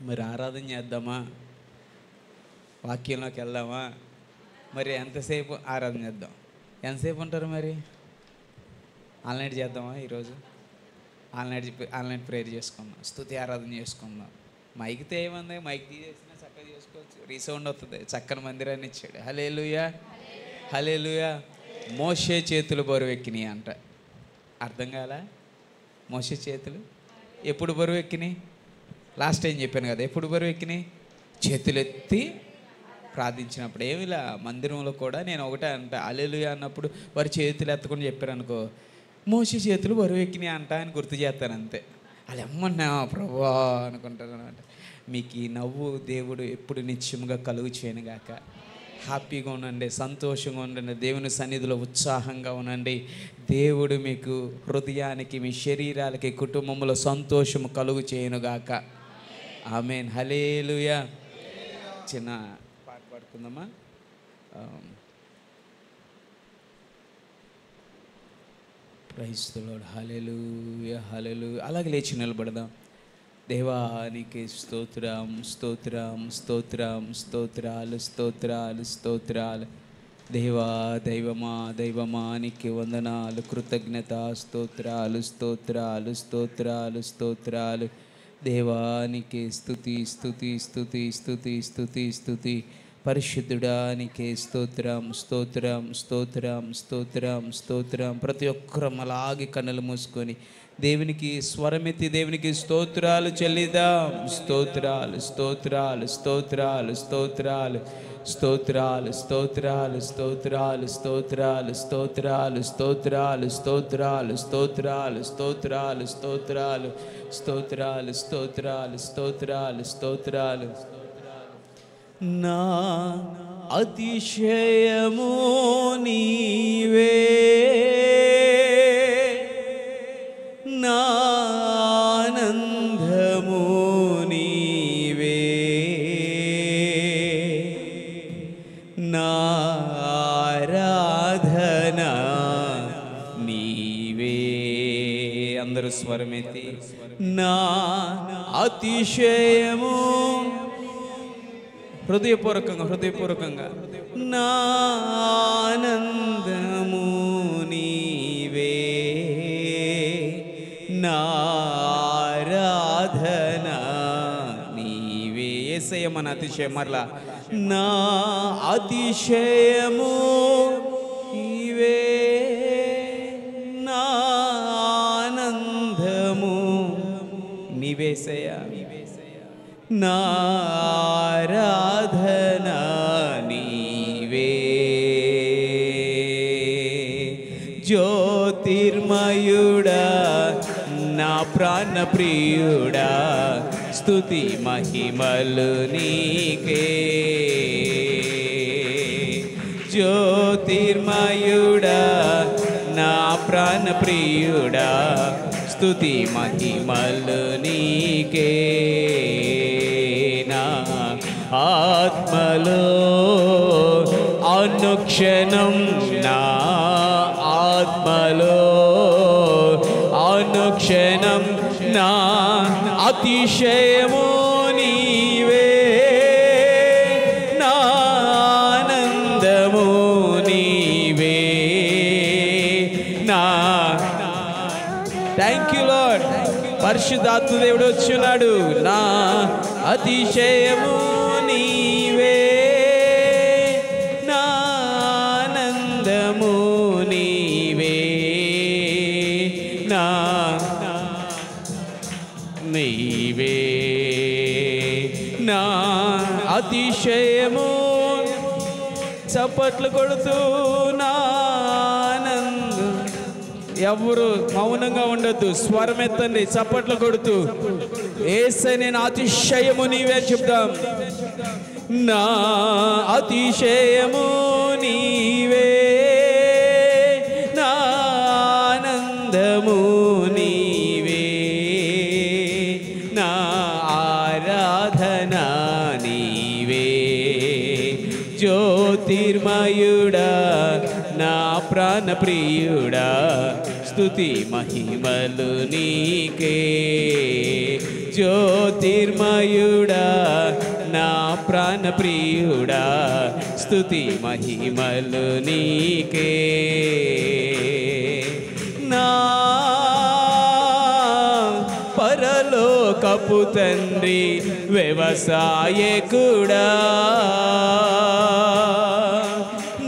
మరి ఆరాధన చేద్దామా, వాక్యంలోకి వెళ్దామా? మరి ఎంతసేపు ఆరాధన చేద్దాం? ఎంతసేపు ఉంటారు? మరి ఆన్లైన్ చేద్దామా? ఈరోజు ఆన్లైన్ ప్రేయర్ చేసుకుందాం, స్తుతి ఆరాధన చేసుకుందాం. మైక్తో ఏముంది, మైక్ తీసేసినా చక్కగా చేసుకోవచ్చు, రీసౌండ్ వస్తుంది. చక్కని మందిరాన్ని ఇచ్చాడు. హల్లెలూయా, హల్లెలూయా. మోషే చేతులు బరువెక్కినాయి అంట. అర్థం కాలా? మోషే చేతులు ఎప్పుడు బరువెక్కినాయి? లాస్ట్ టైం చెప్పాను కదా, ఎప్పుడు బరువెక్కినాయి? చేతులు ఎత్తి ప్రార్థించినప్పుడు. ఏమిలా మందిరంలో కూడా నేను ఒకటే అంట, హల్లెలూయా అన్నప్పుడు వారి చేతులు ఎత్తకుండా చెప్పారు అనుకో, మోషే చేతులు బరువెక్కినాయి అంట అని గుర్తు చేస్తాను అంతే. అది అమ్మన్నా ప్రభువా అనుకుంటాను అనమాట. మీకు ఈ నవ్వు దేవుడు ఎప్పుడు నిత్యముగా కలుగు చేయనుగాక. హ్యాపీగా ఉండండి, సంతోషంగా ఉండండి, దేవుని సన్నిధిలో ఉత్సాహంగా ఉండండి. దేవుడు మీకు హృదయానికి, మీ శరీరాలకి, కుటుంబంలో సంతోషము కలుగు చేయనుగాక. ఆమేన్, హల్లెలూయా. చిన్న పాట పాడుకుందామా? Praise the lord. Hallelujah, hallelujah. అలాగే లేచి నిలబడదాం. దేవానికి స్తోత్రం, స్తోత్రం, స్తోత్రం, స్తోత్రాలు, స్తోత్రాలు, స్తోత్రాలు. దేవా, దైవమా, దైవమానికి వందనాలు, కృతజ్ఞత, స్తోత్రాలు, స్తోత్రాలు, స్తోత్రాలు, స్తోత్రాలు. దేవానికి స్తుతి, స్తుతి, స్తుతి, స్తుతి, స్తుతి, స్తుతి. పరిశుద్ధుడానికి స్తోత్రం, స్తోత్రం, స్తోత్రం, స్తోత్రం, స్తోత్రం. ప్రతి ఒక్కరం అలాగే కన్నులు మూసుకొని దేవునికి స్వరమెత్తి దేవునికి స్తోత్రాలు చెల్లిద్దాం. స్తోత్రాలు, స్తోత్రాలు, స్తోత్రాలు, స్తోత్రాలు, స్తోత్రాలు, స్తోత్రాలు, స్తోత్రాలు, స్తోత్రాలు, స్తోత్రాలు, స్తోత్రాలు, స్తోత్రాలు, స్తోత్రాలు, స్తోత్రాలు, స్తోత్రాలు, స్తోత్రాలు, స్తోత్రాలు, స్తోత్రాలు, స్తోత్రాలు. నా అతిశయము నీవే, నా ఆనందము నీవే, నా ఆరాధన నీవే. అందరూ స్వరమెత్తి. నా అతిశయము, హృదయపూర్వకంగా నా ఆనందము నీవే, నా ఆరాధన నీవే. యేసయ్య మన అతిశయం. మరలా నా అతిశయము నీవే, నా ఆనందము నీవేసయ్య, నా ఆరాధన నీవే. జ్యోతిర్మయుడా, నా ప్రాణ ప్రియుడా, స్తుతి మహిమలు నీకే. జ్యోతిర్మయుడా, నా ప్రాణ ప్రియుడా, స్తుతి మహిమలు నీకే. నా ఆత్మలో అనుక్షణం, నా ఆత్మలో అనుక్షణం, నా అతిశయము నీవే, నా ఆనందము నీవే, నా. Thank you lord. పరిశుద్ధాత్మ దేవుడు వచ్చున్నాడు. నా అతిశయము నీవే, నా ఆనందము నీవే, నా నీవే, నా అతిశయము. చప్పట్లు కొడుతూ నా ఆనందం. ఎవరు మౌనంగా ఉండొద్దు, స్వరమెత్తండి, చప్పట్లు కొడుతూ యేసయ్య నేను అతిశయము నీవే చెప్దాం. నా అతిశయము నీవే, నా ఆనందము నీవే, నా ఆరాధన నీవే. జ్యోతిర్మయుడా, నా ప్రాణ ప్రియుడా స్తుతి మహిమలు నీకే. జ్యోతిర్మయుడా నా ప్రాణ ప్రియుడా స్తుతి మహిమలు నీకే. నా పరలోకపు తండ్రి వ్యవసాయకుడా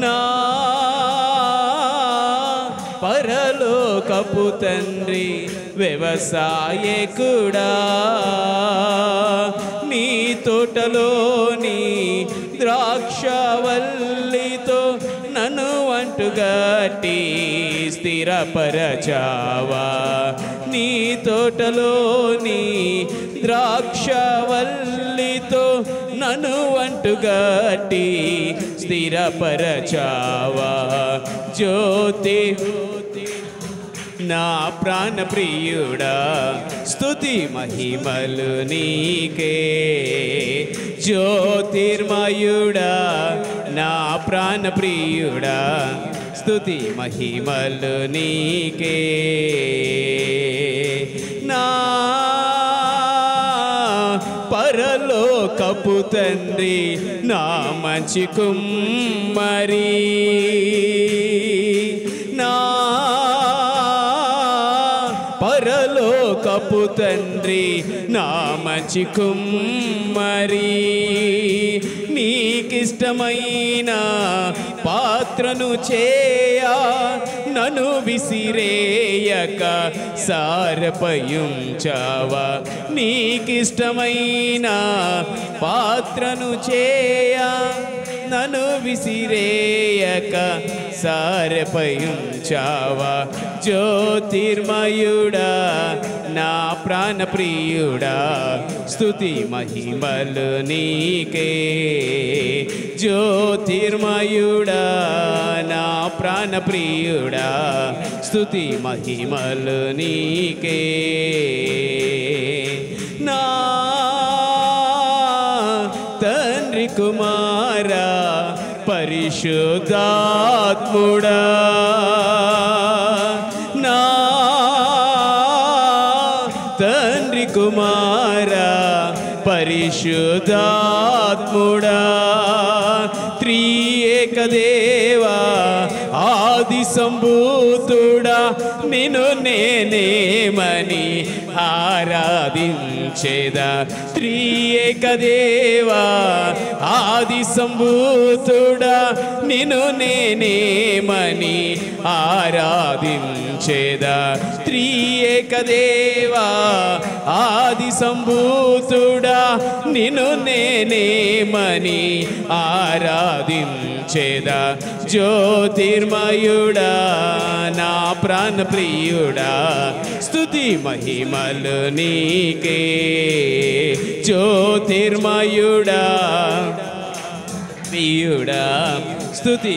నా పరలోకపు తండ్రి వ్యవసాయకుడా నీ తోటలోని ద్రాక్షవల్లితో నన్ను అంటుగట్టి స్థిరపరచావా. నీ తోటలోని ద్రాక్షవల్లితో నన్ను అంటుగట్టి స్థిరపరచావా. జ్యోతి నా ప్రాణ ప్రియుడా స్తుతి మహిమలు నీకే. జ్యోతిర్మయుడా నా ప్రాణ ప్రియుడా స్తుతి మహిమలు నీకే. నా పరలోకపు తండ్రి నా మంచి కుమ్మరి నా పరలోకపు తండ్రి నా మంచి కుమ్మరి నీకిష్టమైన పాత్రను చేయా నన్ను విసిరేయక సారపయుంచావా. నీకిష్టమైన పాత్రను చేయా నన్ను విసిరేయక సారపయుంచావా. జ్యోతిర్మయుడా నా ప్రాణ ప్రియుడా స్తుతి మహిమలు నీకే. జ్యోతిర్మయుడా నా ప్రాణ ప్రియుడా స్తుతి మహిమలు నీకే. నా తండ్రి కుమారా పరిశుద్ధాత్ముడా నా తండ్రి కుమారా పరిశుద్ధాత్ముడా త్రియేక దేవా ఆది సంభూతుడా నిన్ను నేనేమని ఆరాధించేదా. త్రియేక దేవా ఆది సంభూతుడా నిన్ను నేనేమని ఆరాధించేదా. త్రియేక దేవా ఆది సంభూతుడా నిన్ను నేనేమని ఆరాధించేదా. జ్యోతిర్మయుడా నా ప్రాణ ప్రియుడా స్తుతి మహిమలు నీకే. జ్యోతిర్మయుడా ప్రియుడా స్తుతి.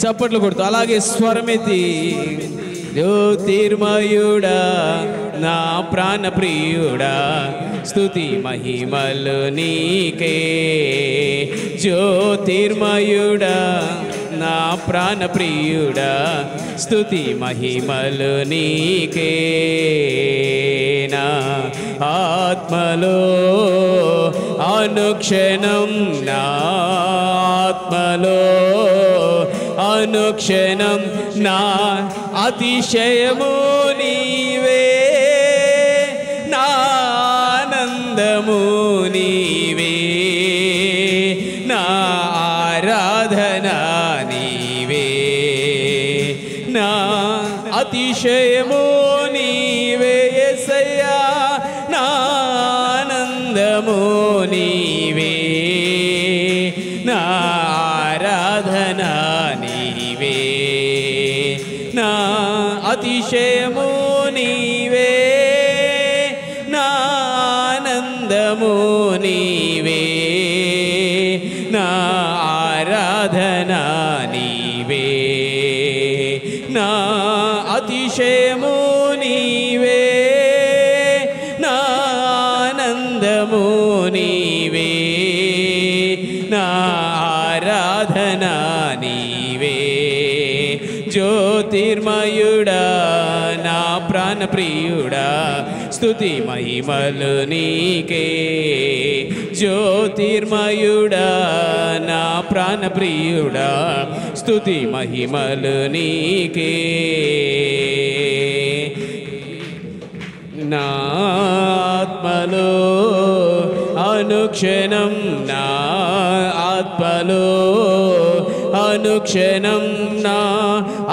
చప్పట్లు కొడుతూ అలాగే స్వరమెత్తి జ్యోతిర్మయుడా నా ప్రాణ ప్రియుడా స్తుతి మహిమలు నీకే. జ్యోతిర్మయుడా నా ప్రాణ ప్రియుడా స్తుతి మహిమలు నీకే. నా ఆత్మలో అనుక్షణం నా ఆత్మలో అనుక్షణం నా అతిశయము నీవే నా ఆనందము నీవే నా ఆరాధన నీవే నా అతిశయము నీవే యేసయ్యా నా ఆనందము నీవే నా ఆరాధన నీవే నా అతిశయము నీవే నా ఆనందము నీవే నా ఆరాధన నీవే నా అతిశయము నీవే నా ఆనందము నీవే నా ఆరాధన నీవే జ్యోతిర్మయుడా నా ప్రాణప్రియుడా స్తుతి మహిమలు నీకే జ్యోతిర్మయుడా నా ప్రాణప్రియుడా స్తుతి మహిమలు నీకే నా ఆత్మలో అనుక్షణం నా ఆత్మలో అనుక్షణం నా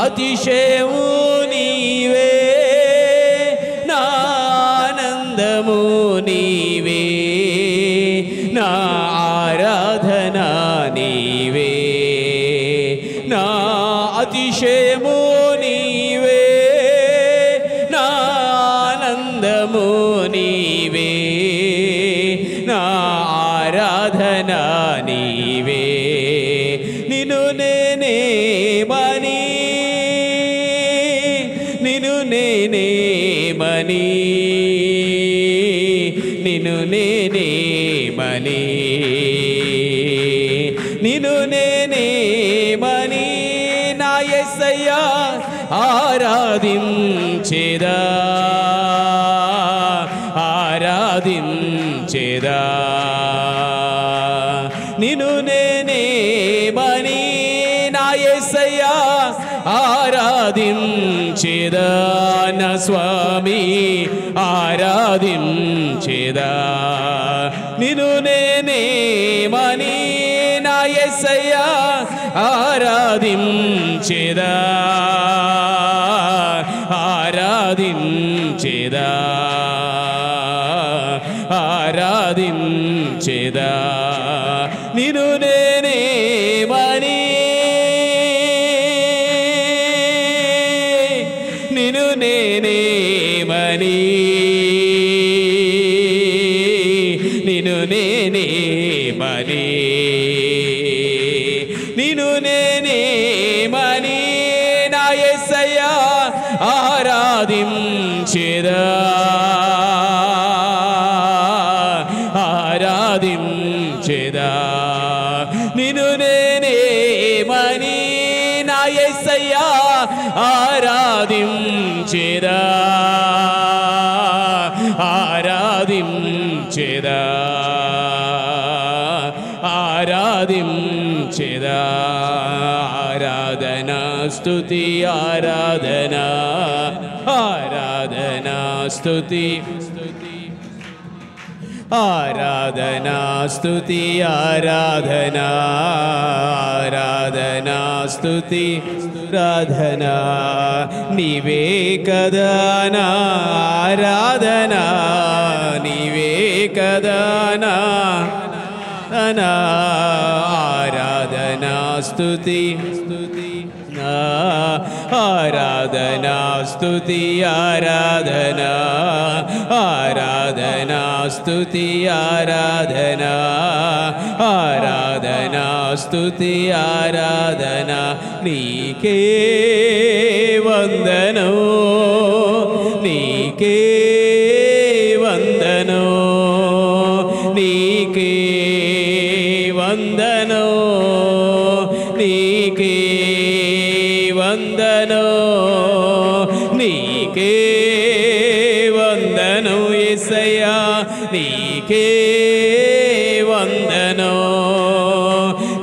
అతిశయము నీవే నా ఆనందము నీవే నా ఆరాధన నీవే నా అతిశయము నీవే నా ఆనందము నీవే నా ఆరాధన నీవే నిన్ను నేనే మని నిన్ను నేనే మని నిన్ను నేనే మని నిన్ను నేనే మని నా యేసయ్యా ఆరాధించేదా ఆరాధించేదా నిన్ను నేనే మని నా యేసయ్యా ఆరాధించేదా నా స్వామి ఆరాధించేదా నిన్ను నేనే మని నా యేసయ్యా ఆరాధించేదా ఆరాధించేదా ఆరాధించేదా నిన్ను నేనే మని నిన్ను నేనే మని నిన్ను నేనే మని నిన్ను నేనే మని నా యేసయ్యా ఆరాధించేదా ఆరాధించేదా నిన్ను నేనే మని నా యేసయ్యా ఆరాధించేదా ఆరాధించేదా ఆరాధించేదా ఆరాధన స్తుతి ఆరాధన ఆరాధన స్తుతి ఆరాధనా స్తుతి ఆరాధనా ఆరాధనా స్తుతి ఆరాధనా నీవే కదా నా ఆరాధనా నీవే కదా నా ఆరాధనా స్తుతి ఆరాధనా స్తుతి ఆరాధనా ఆరాధనా స్తుతి ఆరాధనా ఆరాధనా స్తుతి ఆరాధనా నీకే వందనం నీకే వందనం నీకే వందనం నీకే వందనం నీకే వందనం యేసయ్యా నీకే వందనం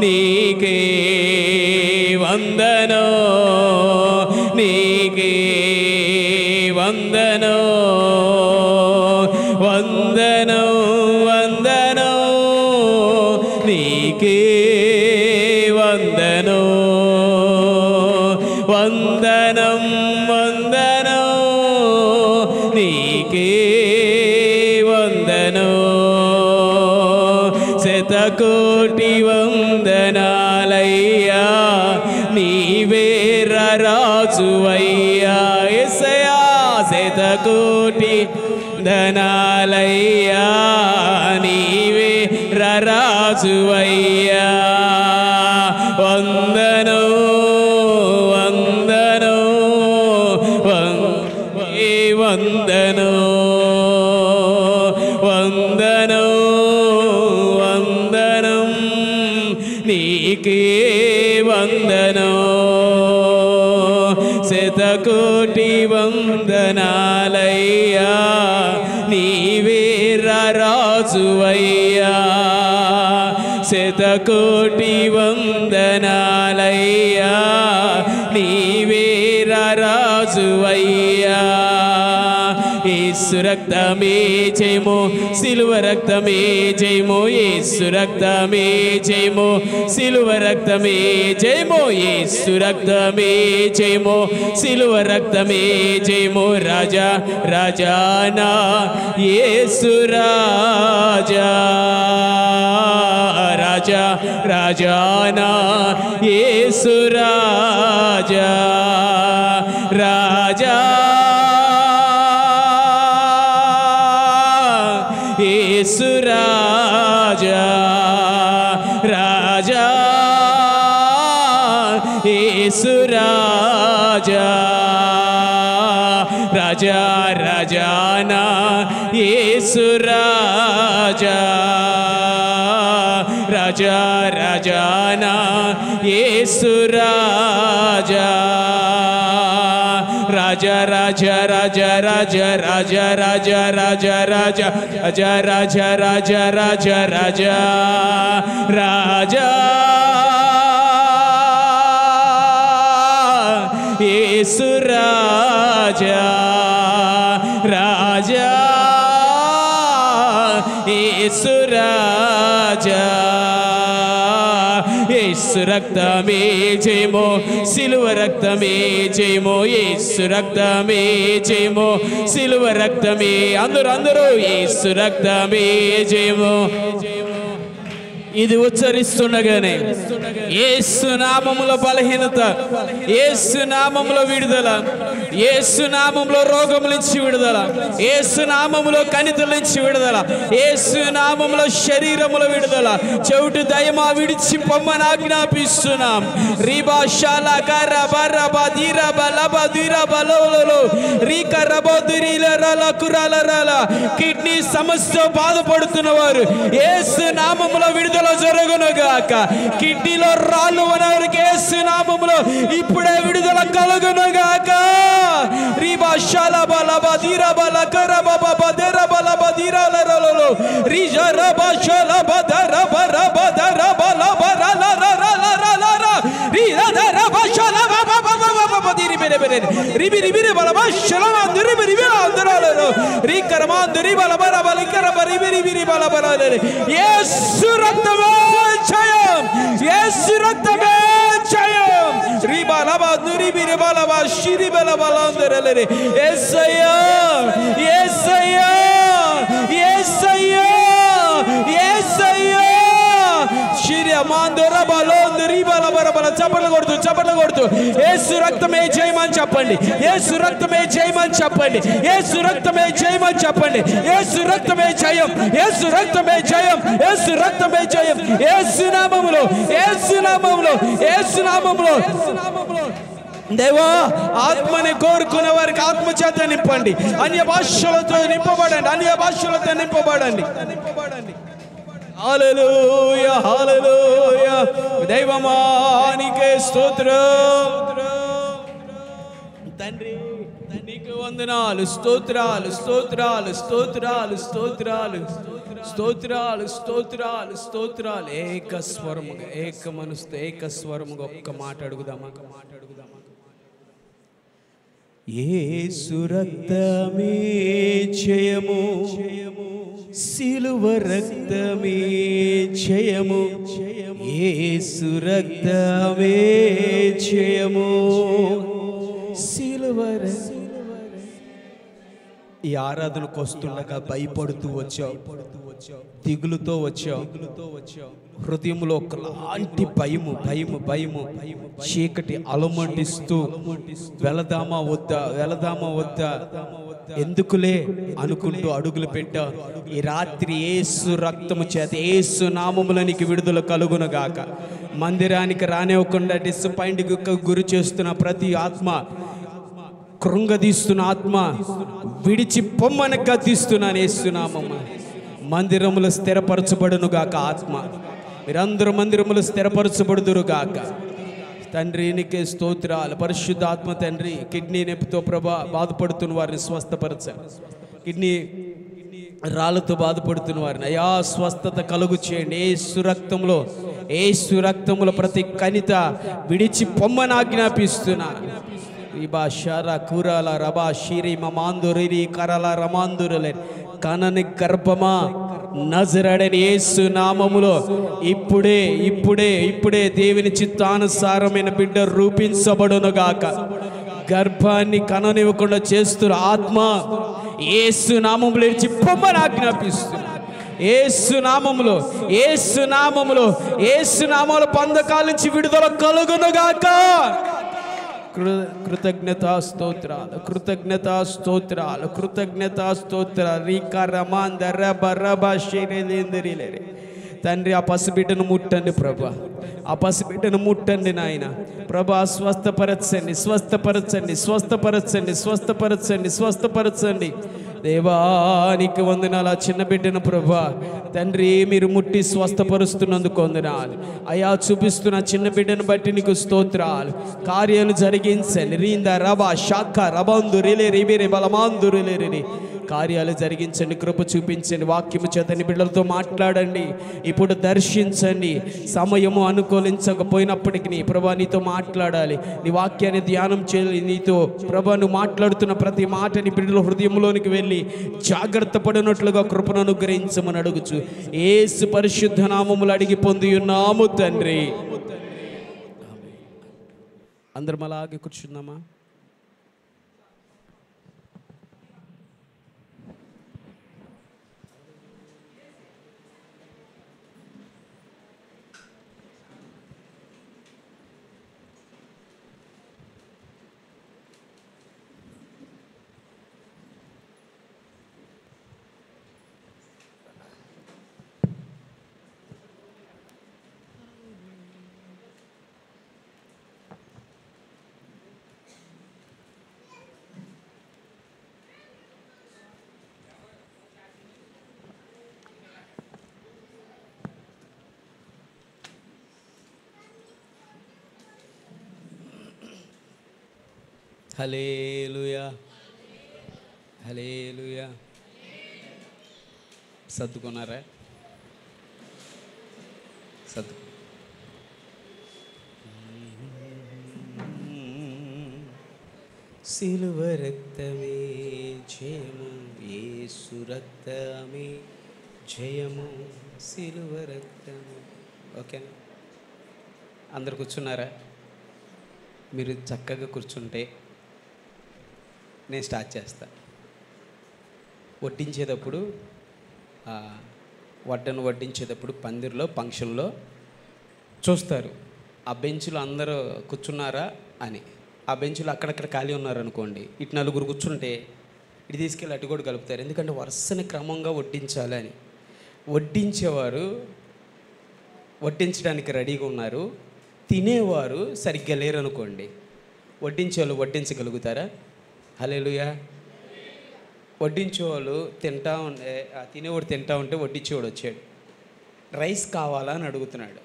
నీకే వందనం నీకే వందనం వందనం వందనం నీకే వందనం వందనం వందనం నీకే వందనం శతకోటి వందనాలయ్యా నీవే రాజువయ్యా యేసయ్యా శతకోటి ధనాలయ్యా నీవే రాజువయ్యా వందనం వందనం వందనం వందనం వందనం నీకే వందనం శతకోటి వందనాలయ్యా నీవే రాజువయ్యా శతకోటి వందనాలయ్యా నీవే రాజువయ్యా యేసు రక్తమే జయమో సిలువ రక్తమే జయమో యేసు రక్తమే జయమో సిలువ రక్తమే జయమో యేసు రక్తమే జయమో సిలువ రక్తమే జయమో రాజా రాజానా యేసు రాజా రాజా రాజానా యేసు రాజా రాజా యేసు రాజా రాజా యేసు రాజా రాజా రాజానా యేసు రాజా రాజా రాజానా యేసు రాజా రాజా రాజా రాజా రాజా రాజా రాజా రాజా రాజా రాజా రాజా రాజా రాజా రాజా యేసు రాజా రాజా యేసు రాజా యేసు రక్తమే జయమో సిలువ రక్తమే జయమో యేసు రక్తమే జయమో సిలువ రక్తమే అందరూ యేసు రక్తమే జయమో ఇది ఉచ్చరిస్తుండగానే యేసు నామములో బలహీనత యేసు నామములో విడుదల యేసు నామములో రోగముల నుంచి విడుదల యేసు నామములో కణితుల నుంచి విడుదల యేసు నామములో శరీరముల విడుదల చెవిటి దయమా విడిచి పొమ్మని ఆజ్ఞాపిస్తున్నాం రీబాషాల కరబరబదిర బలబదిర బలవలలో రీకరబదురిల కురాల కిడ్నీ సమస్యతో బాధపడుతున్న వారు యేసు నామములో విడుదల జరుగునుగాక కిడ్నీలో రాళ్ళు ఉన్నవారికి యేసు నామములో ఇప్పుడే విడుదల కలుగునుగాక రీబాషాల బలబదిర బలకరబబదర బలబదిరలలో రీజరబాషాల బదర బరబదర బలబరలరలరలర రీరదరబాషాల బబబబబబదిరి బెరెబెరె రిబి రిబి బలబాషాల అందరి రిబి అందరలలో రీకరమాందరి బలబర బలికర బరిబి రిబి బలబరలరే యేసు రక్తమే జయం యేసు రక్తమే జయం రీబలబదురి బిరబలబ శిరిబలబలందరలరే యేసయ్యా యేసయ్యా యేసయ్యా యేసయ్యా శిరియమాందర బలందరి బలబరబల చప్పట్లు కొడుతూ యేసు రక్తమే జయమని చెప్పండి యేసు రక్తమే జయమని చెప్పండి యేసు రక్తమే జయమని చెప్పండి యేసు రక్తమే జయం యేసు రక్తమే జయం యేసు రక్తమే జయం యేసు నామములో యేసు నామములో యేసు నామములో దేవా ఆత్మని కోరుకునే వారికి ఆత్మ చేత నింపండి అన్య భాషలతో నింపబడండి అన్య భాషలతో నింపబడండి హల్లెలూయా హల్లెలూయా దైవమానికే స్తోత్రం తండ్రి నీకు వందనాలు స్తోత్రాలు స్తోత్రాలు స్తోత్రాలు స్తోత్రాలు స్తోత్రాలు స్తోత్రాలు స్తోత్రాలు ఏక స్వరముగా ఏక మనసుతో ఏక స్వరముగా ఒక్క మాట అడుగుదామా యేసు రక్తమే జయము సిలువ రక్తమే జయము యేసు రక్తమే జయము సిలువ ఈ ఆరాధనకు వస్తుండగా భయపడుతూ వచ్చావు దిగులుతో వచ్చావు హృదయంలో ఒకలాంటి భయము చీకటి అలమండిస్తూ వెళదామా వద్దా ఎందుకులే అనుకుంటూ అడుగులు పెట్టా ఈ రాత్రి యేసు రక్తము చేత యేసు నామములో నీకు విడుదల కలుగునుగాక మందిరానికి రానివ్వకుండా డిసప్పాయింట్కి గురి చేస్తున్న ప్రతి ఆత్మ కృంగదీస్తున్న ఆత్మ విడిచి పొమ్మని గద్దిస్తున్నాను యేసు నామము మందిరములు స్థిరపరచబడునుగాక ఆత్మ మీరందరూ మందిరములు స్థిరపరచబడుదురుగాక తండ్రి నీకే స్తోత్రాలు. పరిశుద్ధాత్మ తండ్రి, కిడ్నీ నొప్పితో ప్రభా బాధపడుతున్న వారిని స్వస్థపరచండి. కిడ్నీ రాళ్ళతో బాధపడుతున్న వారిని అయా స్వస్థత కలుగు చేయండి. ఏసు రక్తంలో ప్రతి కణిత విడిచి పొమ్మని ఆజ్ఞాపిస్తున్నా. రిబా షారా కూరాల రబా షీరి మమాందురి కరల రమాందురులే కనని గర్భమా నజరేయుడైన యేసు నామములో ఇప్పుడే దేవుని చిత్తానుసారమైన బిడ్డ రూపించబడునుగాక. గర్భాన్ని కననివ్వకుండా చేస్తున్న ఆత్మ యేసు నామములో పొమ్మని ఆజ్ఞాపిస్తున్నా. యేసు నామములో బంధకాల నుంచి విడుదల కలుగునుగాక. కృతజ్ఞతాస్తోత్రాలు. తండ్రి, ఆ పసిబిడ్డను ముట్టండి ప్రభా, ఆ పసిబిడ్డను ముట్టండి నాయన ప్రభా. స్వస్థపరచండి దేవానికి వందనాలు. ఆ చిన్న బిడ్డను ప్రభా తండ్రి మీరు ముట్టి స్వస్థపరుస్తున్నందుకు వందనాలు అయా. చూపిస్తున్న చిన్న బిడ్డను బట్టి నీకు స్తోత్రాలు. కార్యాలు జరిగించండి. రీంద రబా శాఖ రబందు రిలే రిబిరి బలమాందు రిలే కార్యాలు జరిగించండి. కృప చూపించండి. వాక్యము చేతని బిడ్డలతో మాట్లాడండి. ఇప్పుడు దర్శించండి. సమయము అనుకూలించకపోయినప్పటికీ ప్రభా నీతో మాట్లాడాలి. నీ వాక్యాన్ని ధ్యానం చేయాలి. నీతో ప్రభా నువ్వు మాట్లాడుతున్న ప్రతి మాటని బిడ్డల హృదయంలోనికి వెళ్ళి జాగ్రత్త పడినట్లుగా కృపను అనుగ్రహించమని అడుగుచు యేసు పరిశుద్ధ నామములు అడిగి పొంది ఉన్నాము తండ్రి. అందరం అలాగే కూర్చుందామా? హల్లెలూయా, హల్లెలూయా. సర్దుకున్నారా? సిలువ రక్తమే జయము, యేసు రక్తమే జయము, సిలువ రక్తము. ఓకేనా? అందరు కూర్చున్నారా? మీరు చక్కగా కూర్చుంటే నేను స్టార్ట్ చేస్తా. వడ్డించేటప్పుడు వడ్డించేటప్పుడు పందిరిలో ఫంక్షన్లో చూస్తారు ఆ బెంచ్లో అందరూ కూర్చున్నారా అని. ఆ బెంచ్లో అక్కడక్కడ ఖాళీ ఉన్నారనుకోండి, ఇటు నలుగురు కూర్చుంటే ఇటు తీసుకెళ్ళి అటు కూడా కలుపుతారు. ఎందుకంటే వరుసని క్రమంగా వడ్డించాలని. వడ్డించేవారు వడ్డించడానికి రెడీగా ఉన్నారు, తినేవారు సరిగ్గా లేరనుకోండి, వడ్డించేవాళ్ళు వడ్డించగలుగుతారా? హల్లెలూయా. వడ్డించేవాళ్ళు తినేవాడు తింటా ఉంటే వడ్డించేవాడు వచ్చాడు, రైస్ కావాలా అని అడుగుతున్నాడు.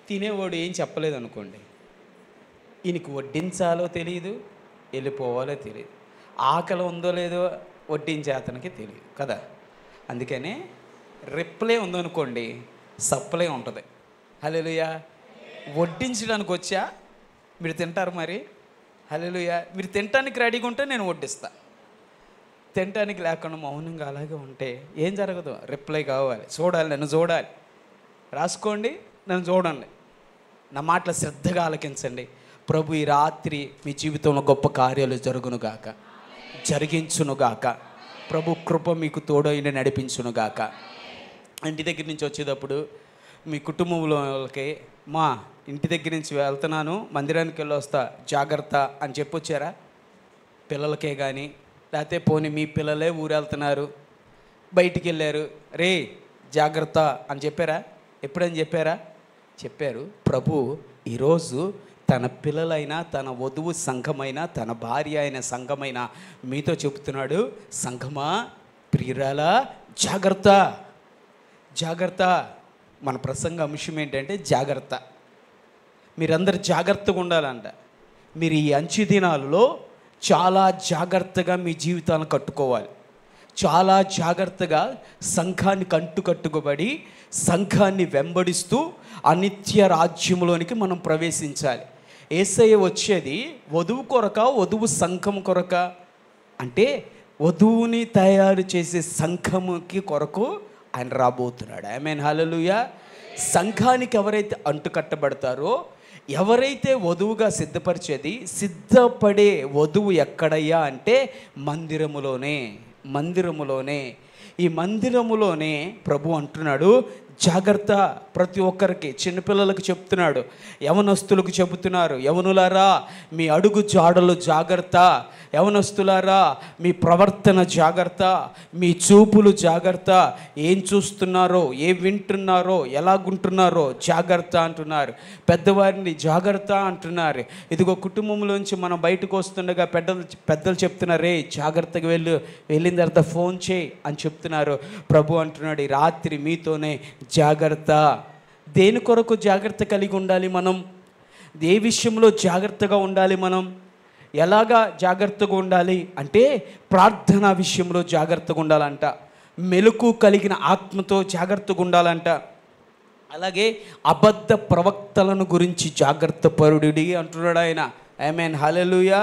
తినేవాడు ఏం చెప్పలేదు అనుకోండి, ఈయనకి వడ్డించాలో తెలియదు, వెళ్ళిపోవాలో తెలియదు, ఆకలి ఉందో లేదో వడ్డించే అతనికి తెలియదు కదా. అందుకనే రిప్లై ఉందనుకోండి, సప్లై ఉంటుంది. హల్లెలూయా. వడ్డించడానికి వచ్చా, మీరు తింటారు మరి. హల్లెలూయా. మీరు తినటానికి రెడీగా ఉంటే నేను వడ్డిస్తా. తినటానికి లేకుండా మౌనంగా అలాగే ఉంటే ఏం జరగదు. రిప్లై కావాలి, చూడాలి, నన్ను చూడాలి. రాసుకోండి, నన్ను చూడండి, నా మాటలు శ్రద్ధగా ఆలకించండి. ప్రభు ఈ రాత్రి మీ జీవితంలో గొప్ప కార్యాలు జరిగించునుగాక. ప్రభు కృప మీకు తోడైన నడిపించునుగాక. ఇంటి దగ్గర నుంచి వచ్చేటప్పుడు మీ కుటుంబంలోకి మా ఇంటి దగ్గర నుంచి వెళ్తున్నాను, మందిరానికి వెళ్ళి వస్తా, జాగ్రత్త అని చెప్పొచ్చారా? పిల్లలకే కానీ, లేకపోతే పోనీ మీ పిల్లలే ఊరు వెళ్తున్నారు, బయటికి వెళ్ళారు, రే జాగ్రత్త అని చెప్పారా? ఎప్పుడని చెప్పారా? చెప్పారు. ప్రభు ఈరోజు తన పిల్లలైనా, తన వధువు సంఘమైనా, తన భార్య అయిన సంఘమైనా మీతో చెబుతున్నాడు, సంఘమా, ప్రియురాలా, జాగ్రత్త, జాగ్రత్త. మన ప్రసంగ అంశం ఏంటంటే జాగ్రత్త. మీరందరూ జాగ్రత్తగా ఉండాలంట. మీరు ఈ అంచె దినాలలో చాలా జాగ్రత్తగా మీ జీవితాలను కట్టుకోవాలి. చాలా జాగ్రత్తగా సంఘాన్ని కట్టుబడి సంఘాన్ని వెంబడిస్తూ అనిత్య రాజ్యంలోనికి మనం ప్రవేశించాలి. యేసయ్య వచ్చేది వధువు కొరక, వధువు సంఘం కొరక అంటే వధువుని తయారు చేసే సంఘముకి కొరకు ఆయన రాబోతున్నాడు. ఆమేన్, హల్లెలూయా. సంఘానికి ఎవరైతే అంటుకట్టబడతారో, ఎవరైతే వధువుగా సిద్ధపరిచేది, సిద్ధపడే వధువు ఎక్కడయ్యా అంటే మందిరములోనే. ఈ మందిరములోనే ప్రభు అంటున్నాడు, జాగ్రత్త. ప్రతి ఒక్కరికి, చిన్నపిల్లలకు చెప్తున్నాడు, యవనస్తులకు చెబుతున్నారు, యవనులారా మీ అడుగు జాడలు జాగ్రత్త, యవనస్తులారా మీ ప్రవర్తన జాగ్రత్త, మీ చూపులు జాగ్రత్త, ఏం చూస్తున్నారో, ఏం వింటున్నారో, ఎలాగుంటున్నారో జాగ్రత్త అంటున్నారు. పెద్దవారిని జాగ్రత్త అంటున్నారు. ఇదిగో కుటుంబంలోంచి మనం బయటకు వస్తుండగా పెద్దలు చెప్తున్నారు, రే జాగ్రత్తగా వెళ్ళిన తర్వాత ఫోన్ చేయి అని చెప్తున్నారు. ప్రభు అంటున్నాడు, ఈ రాత్రి మీతోనే జాగ్రత్త. దేని కొరకు జాగ్రత్త కలిగి ఉండాలి మనం? ఏ విషయంలో జాగ్రత్తగా ఉండాలి మనం? ఎలాగా జాగ్రత్తగా ఉండాలి అంటే ప్రార్థన విషయంలో జాగ్రత్తగా ఉండాలంట. మెలకు కలిగిన ఆత్మతో జాగ్రత్తగా ఉండాలంట. అలాగే అబద్ధ ప్రవక్తలను గురించి జాగ్రత్త పరుడి అంటున్నాడు ఆయన. ఆమేన్, హల్లెలూయా.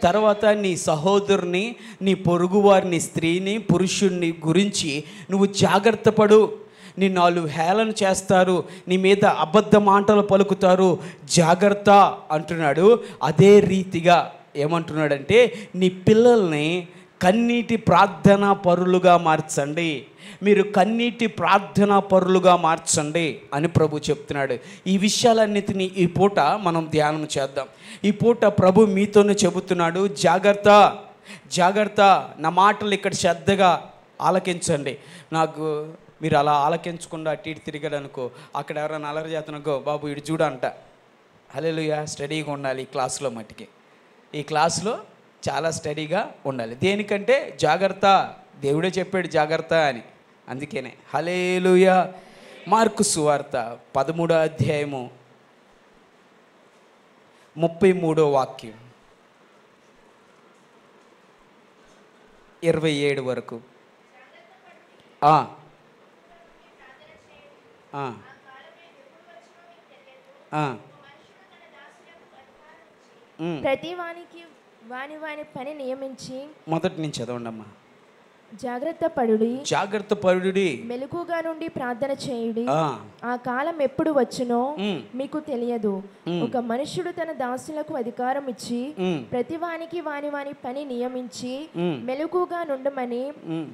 తర్వాత నీ సహోదరుని, నీ పొరుగువారిని, స్త్రీని, పురుషుణ్ణి గురించి నువ్వు జాగ్రత్త పడు. నీ నాలుగు హేళన చేస్తారు, నీ మీద అబద్ధ మాటలు పలుకుతారు, జాగ్రత్త అంటున్నాడు. అదే రీతిగా ఏమంటున్నాడంటే నీ పిల్లల్ని కన్నీటి ప్రార్థనా పరులుగా మార్చండి. మీరు కన్నీటి ప్రార్థనా పరులుగా మార్చండి అని ప్రభు చెప్తున్నాడు. ఈ విషయాలన్నిటినీ ఈ పూట మనం ధ్యానం చేద్దాం. ఈ పూట ప్రభు మీతోనే చెబుతున్నాడు, జాగ్రత్త జాగ్రత్త. నా మాటలు ఇక్కడ శ్రద్ధగా ఆలకించండి. నాకు మీరు అలా ఆలకించకుండా అటు ఇటు తిరిగాడు అనుకో, అక్కడ ఎవరైనా అలరి చేస్తున్నాకో, బాబు ఇటు చూడ అంట. హల్లెలూయా. స్టడీగా ఉండాలి ఈ క్లాసులో. మట్టికి ఈ క్లాసులో చాలా స్టడీగా ఉండాలి. దేనికంటే జాగ్రత్త. దేవుడే చెప్పాడు జాగ్రత్త అని, అందుకనే. హల్లెలూయా. మార్కు సువార్త 13వ అధ్యాయము 33వ వాక్యం 27 వరకు. ప్రతి వానికి వాని పని నియమించి. మొదటి నుంచి చదవండమ్మా. జాగ్రత్త పడుడి, మెలకుగా నుండి ప్రార్థన చేయుడి. ఆ కాలం ఎప్పుడు వచ్చునో మీకు తెలియదు. ఒక మనుష్యుడు తన దాసులకు అధికారం ఇచ్చి ప్రతి వానికి వాని పని నియమించి మెలకుగా నుండమని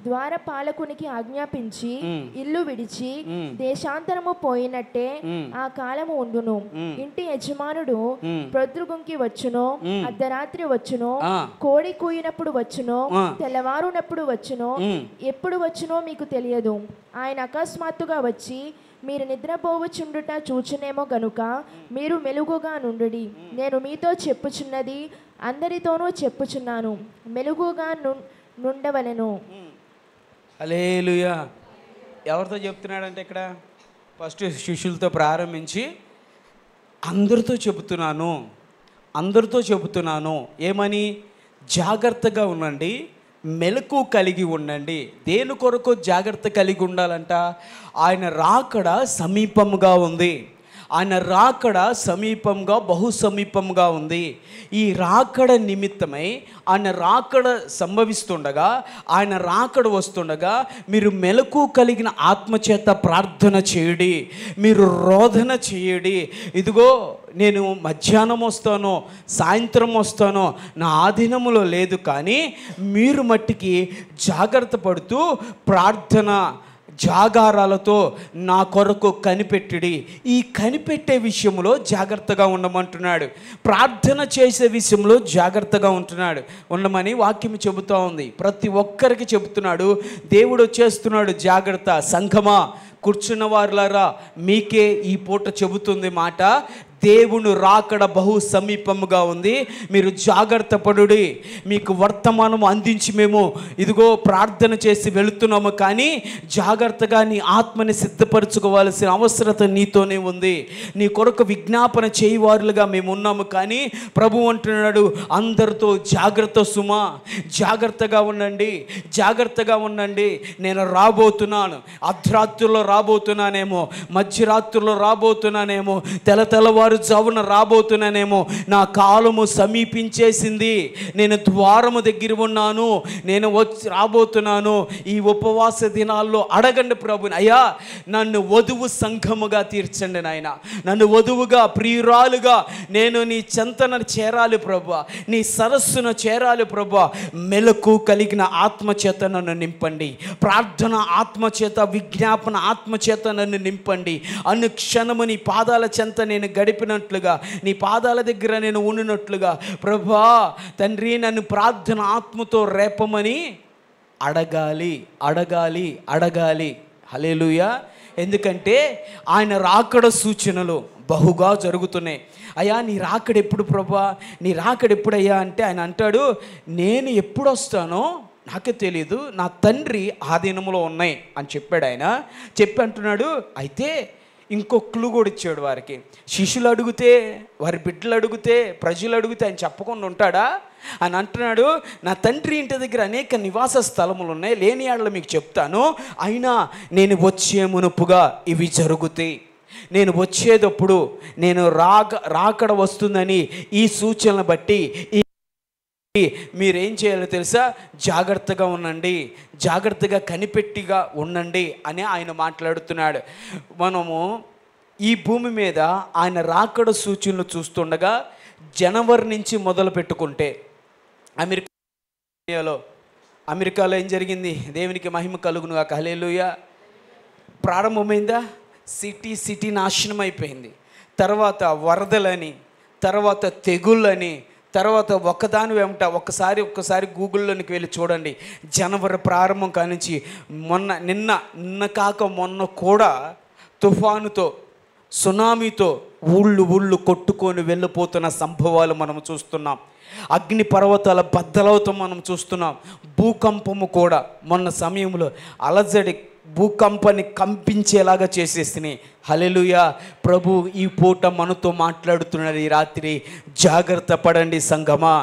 ద్వారపాలకునికి ఆజ్ఞాపించి ఇల్లు విడిచి దేశాంతరము పోయినట్టే ఆ కాలము ఉండును. ఇంటి యజమానుడు ప్రొద్దుగుంకి వచ్చునో, అర్ధరాత్రి వచ్చునో, కోడి కూయినప్పుడు వచ్చునో, తెల్లవారునప్పుడు వచ్చునో, ఎప్పుడు వచ్చునో మీకు తెలియదు. ఆయన అకస్మాత్తుగా వచ్చి మీరు నిద్రపోవచుండుట చూచునేమో గనుక మీరు మెలుగుగా నుండుడి. నేను మీతో చెప్పుచున్నది అందరితోనూ చెప్పుచున్నాను, మెలుగుగా నుండవలెను. హల్లెలూయా. ఎవరితో చెప్తున్నాడంటే ఇక్కడ ఫస్ట్ శిష్యులతో ప్రారంభించి అందరితో చెబుతున్నాను. ఏమని? జాగ్రత్తగా ఉండండి, మెలకు కలిగి ఉండండి. దేని కొరకు జాగ్రత్త కలిగి ఉండాలంట? ఆయన రాకడ సమీపంగా ఉంది. ఆయన రాకడ సమీపంగా, బహు సమీపంగా ఉంది. ఈ రాకడ నిమిత్తమై ఆయన రాకడ సంభవిస్తుండగా, ఆయన రాకడ వస్తుండగా మీరు మెలకు కలిగిన ఆత్మచేత ప్రార్థన చేయుడి, మీరు రోదన చేయుడి. ఇదిగో నేను మధ్యాహ్నం వస్తానో సాయంత్రం వస్తానో నా ఆధీనములో లేదు, కానీ మీరు మట్టికి జాగ్రత్త పడుతూ ప్రార్థన జాగారాలతో నా కొరకు కనిపెట్టుడి. ఈ కనిపెట్టే విషయంలో జాగ్రత్తగా ఉండమంటున్నాడు. ప్రార్థన చేసే విషయంలో జాగ్రత్తగా ఉండమని వాక్యం చెబుతూ ఉంది. ప్రతి ఒక్కరికి చెబుతున్నాడు. దేవుడు వచ్చేస్తున్నాడు. జాగ్రత్త. సంఘమా, కూర్చున్న వారులారా, మీకే ఈ పూట చెబుతుంది మాట, దేవుని రాకడ బహు సమీపముగా ఉంది, మీరు జాగ్రత్త పడుడి. మీకు వర్తమానం అందించి మేము ఇదిగో ప్రార్థన చేసి వెళుతున్నాము, కానీ జాగ్రత్తగా నీ ఆత్మని సిద్ధపరచుకోవాల్సిన అవసరత నీతోనే ఉంది. నీ కొరకు విజ్ఞాపన చేయవారులుగా మేము ఉన్నాము, కానీ ప్రభు అంటున్నాడు, అందరితో జాగ్రత్త సుమా, జాగ్రత్తగా ఉండండి, జాగ్రత్తగా ఉండండి. నేను రాబోతున్నాను, అర్ధరాత్రుల్లో రాబోతున్నానేమో, మధ్యరాత్రుల్లో రాబోతున్నానేమో, తెల్లవారు జావున రాబోతున్నానేమో, నా కాలము సమీపించేసింది, నేను ద్వారము దగ్గర ఉన్నాను, నేను రాబోతున్నాను. ఈ ఉపవాస దినాల్లో అడగండి ప్రభుని, అయ్యా నన్ను వధువు సంఘముగా తీర్చండి నాయన, నన్ను వధువుగా ప్రియురాలుగా నేను నీ చెంతన చేరాలి ప్రభువా, నీ సరస్సును చేరాలి ప్రభువా. మెలకు కలిగిన ఆత్మచేత నన్ను నింపండి, ప్రార్థన ఆత్మచేత, విజ్ఞాపన ఆత్మచేత నన్ను నింపండి. అనుక్షణము నీ పాదాల చెంత నేను గడిపినట్లుగా, నీ పాదాల దగ్గర నేను ఉండినట్లుగా ప్రభువా తండ్రి, నన్ను ప్రార్థన ఆత్మతో రేపమని అడగాలి, అడగాలి, అడగాలి. హల్లెలూయా. ఎందుకంటే ఆయన రాకడ సూచనలు బహుగా జరుగుతున్నాయి. అయ్యా నీ రాకడ ఎప్పుడు ప్రభువా, నీ రాకడ ఎప్పుడయ్యా అంటే ఆయన అంటాడు, నేను ఎప్పుడు వస్తానో నాకే తెలీదు, నా తండ్రి ఆధీనంలో ఉన్నాయి అని చెప్పాడు. ఆయన చెప్పి అంటున్నాడు, అయితే ఇంకో క్లూ కూడా ఇచ్చాడు వారికి. శిష్యులు అడిగితే, వారి బిడ్డలు అడిగితే, ప్రజలు అడిగితే ఆయన చెప్పకుండా ఉంటాడా అని అంటున్నాడు, నా తండ్రి ఇంటి దగ్గర అనేక నివాస స్థలములు ఉన్నాయి, లేని ఆడలో మీకు చెప్తాను, అయినా నేను వచ్చే మునుపుగా ఇవి జరుగుతాయి. నేను వచ్చేటప్పుడు, నేను రాకడ వస్తుందని ఈ సూచనలు బట్టి మీరేం చేయాలో తెలుసా, జాగ్రత్తగా ఉండండి, జాగ్రత్తగా కనిపెట్టిగా ఉండండి అని ఆయన మాట్లాడుతున్నాడు. మనము ఈ భూమి మీద ఆయన రాకడ సూచనలు చూస్తుండగా జనవరి నుంచి మొదలు పెట్టుకుంటే అమెరికాలో ఏం జరిగింది, దేవునికి మహిమ కలుగును గాక. హల్లెలూయా. ప్రారంభమైందా, సిటీ నాశనం అయిపోయింది. తర్వాత వరదలని, తర్వాత తెగుళ్ళని, తర్వాత ఒకదాని వెంట ఒక్కసారి గూగుల్లోనికి వెళ్ళి చూడండి. జనవరి ప్రారంభం కానించి నిన్న కాక మొన్న కూడా తుఫానుతో, సునామీతో ఊళ్ళు కొట్టుకొని వెళ్ళిపోతున్న సంభవాలు మనం చూస్తున్నాం. అగ్ని పర్వతాల బద్దలవుతాం మనం చూస్తున్నాం. భూకంపము కూడా మొన్న సమయంలో అలజడి భూకంపాన్ని కంపించేలాగా చేసేసినాయి. హల్లెలూయా. ప్రభు ఈ పూట మనతో మాట్లాడుతున్నాడు ఈ రాత్రి, జాగ్రత్త పడండి సంగమా,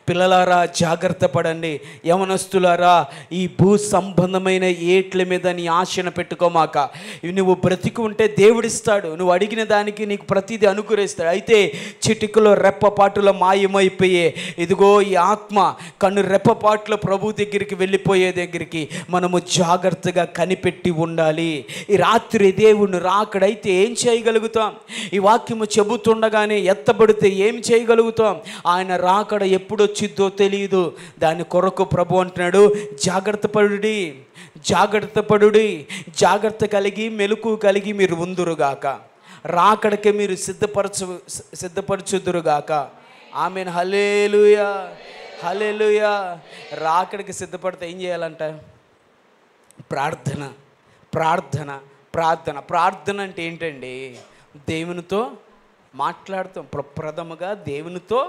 పిల్లలారా జాగ్రత్త పడండి, యవనస్తులారా ఈ భూ సంబంధమైన ఏట్ల మీద నీ ఆశను పెట్టుకోమాక. నువ్వు బ్రతికి ఉంటే దేవుడిస్తాడు, నువ్వు అడిగిన దానికి నీకు ప్రతిదీ అనుగ్రహిస్తాడు. అయితే చిటికలో రెప్పపాటులో మాయమైపోయే ఇదిగో ఈ ఆత్మ కన్ను రెప్పపాటులో ప్రభు దగ్గరికి వెళ్ళిపోయే దగ్గరికి మనము జాగ్రత్తగా కనిపెట్టి ఉండాలి. ఈ రాత్రి దేవుని రాకడైతే ఏం చేయగలుగుతాం? ఈ వాక్యము చెబుతుండగానే ఎత్తబడితే ఏం చేయగలుగుతాం? ఆయన రాకడ ఎప్పుడు వచ్చిద్దో తెలియదు. దాని కొరకు ప్రభు అంటున్నాడు, జాగ్రత్త పడుడి, జాగ్రత్త పడుడి, జాగ్రత్త కలిగి మెలకు కలిగి మీరు ఉందురుగాక, రాకడకే మీరు సిద్ధపరచుదురుగాక. ఆమేన్. హల్లెలూయా, హల్లెలూయా. రాకడికి సిద్ధపడితే ఏం చేయాలంట? ప్రార్థన, ప్రార్థన, ప్రార్థన. ప్రార్థన అంటే ఏంటండి? దేవునితో మాట్లాడుతాం. ప్రథమగా దేవునితో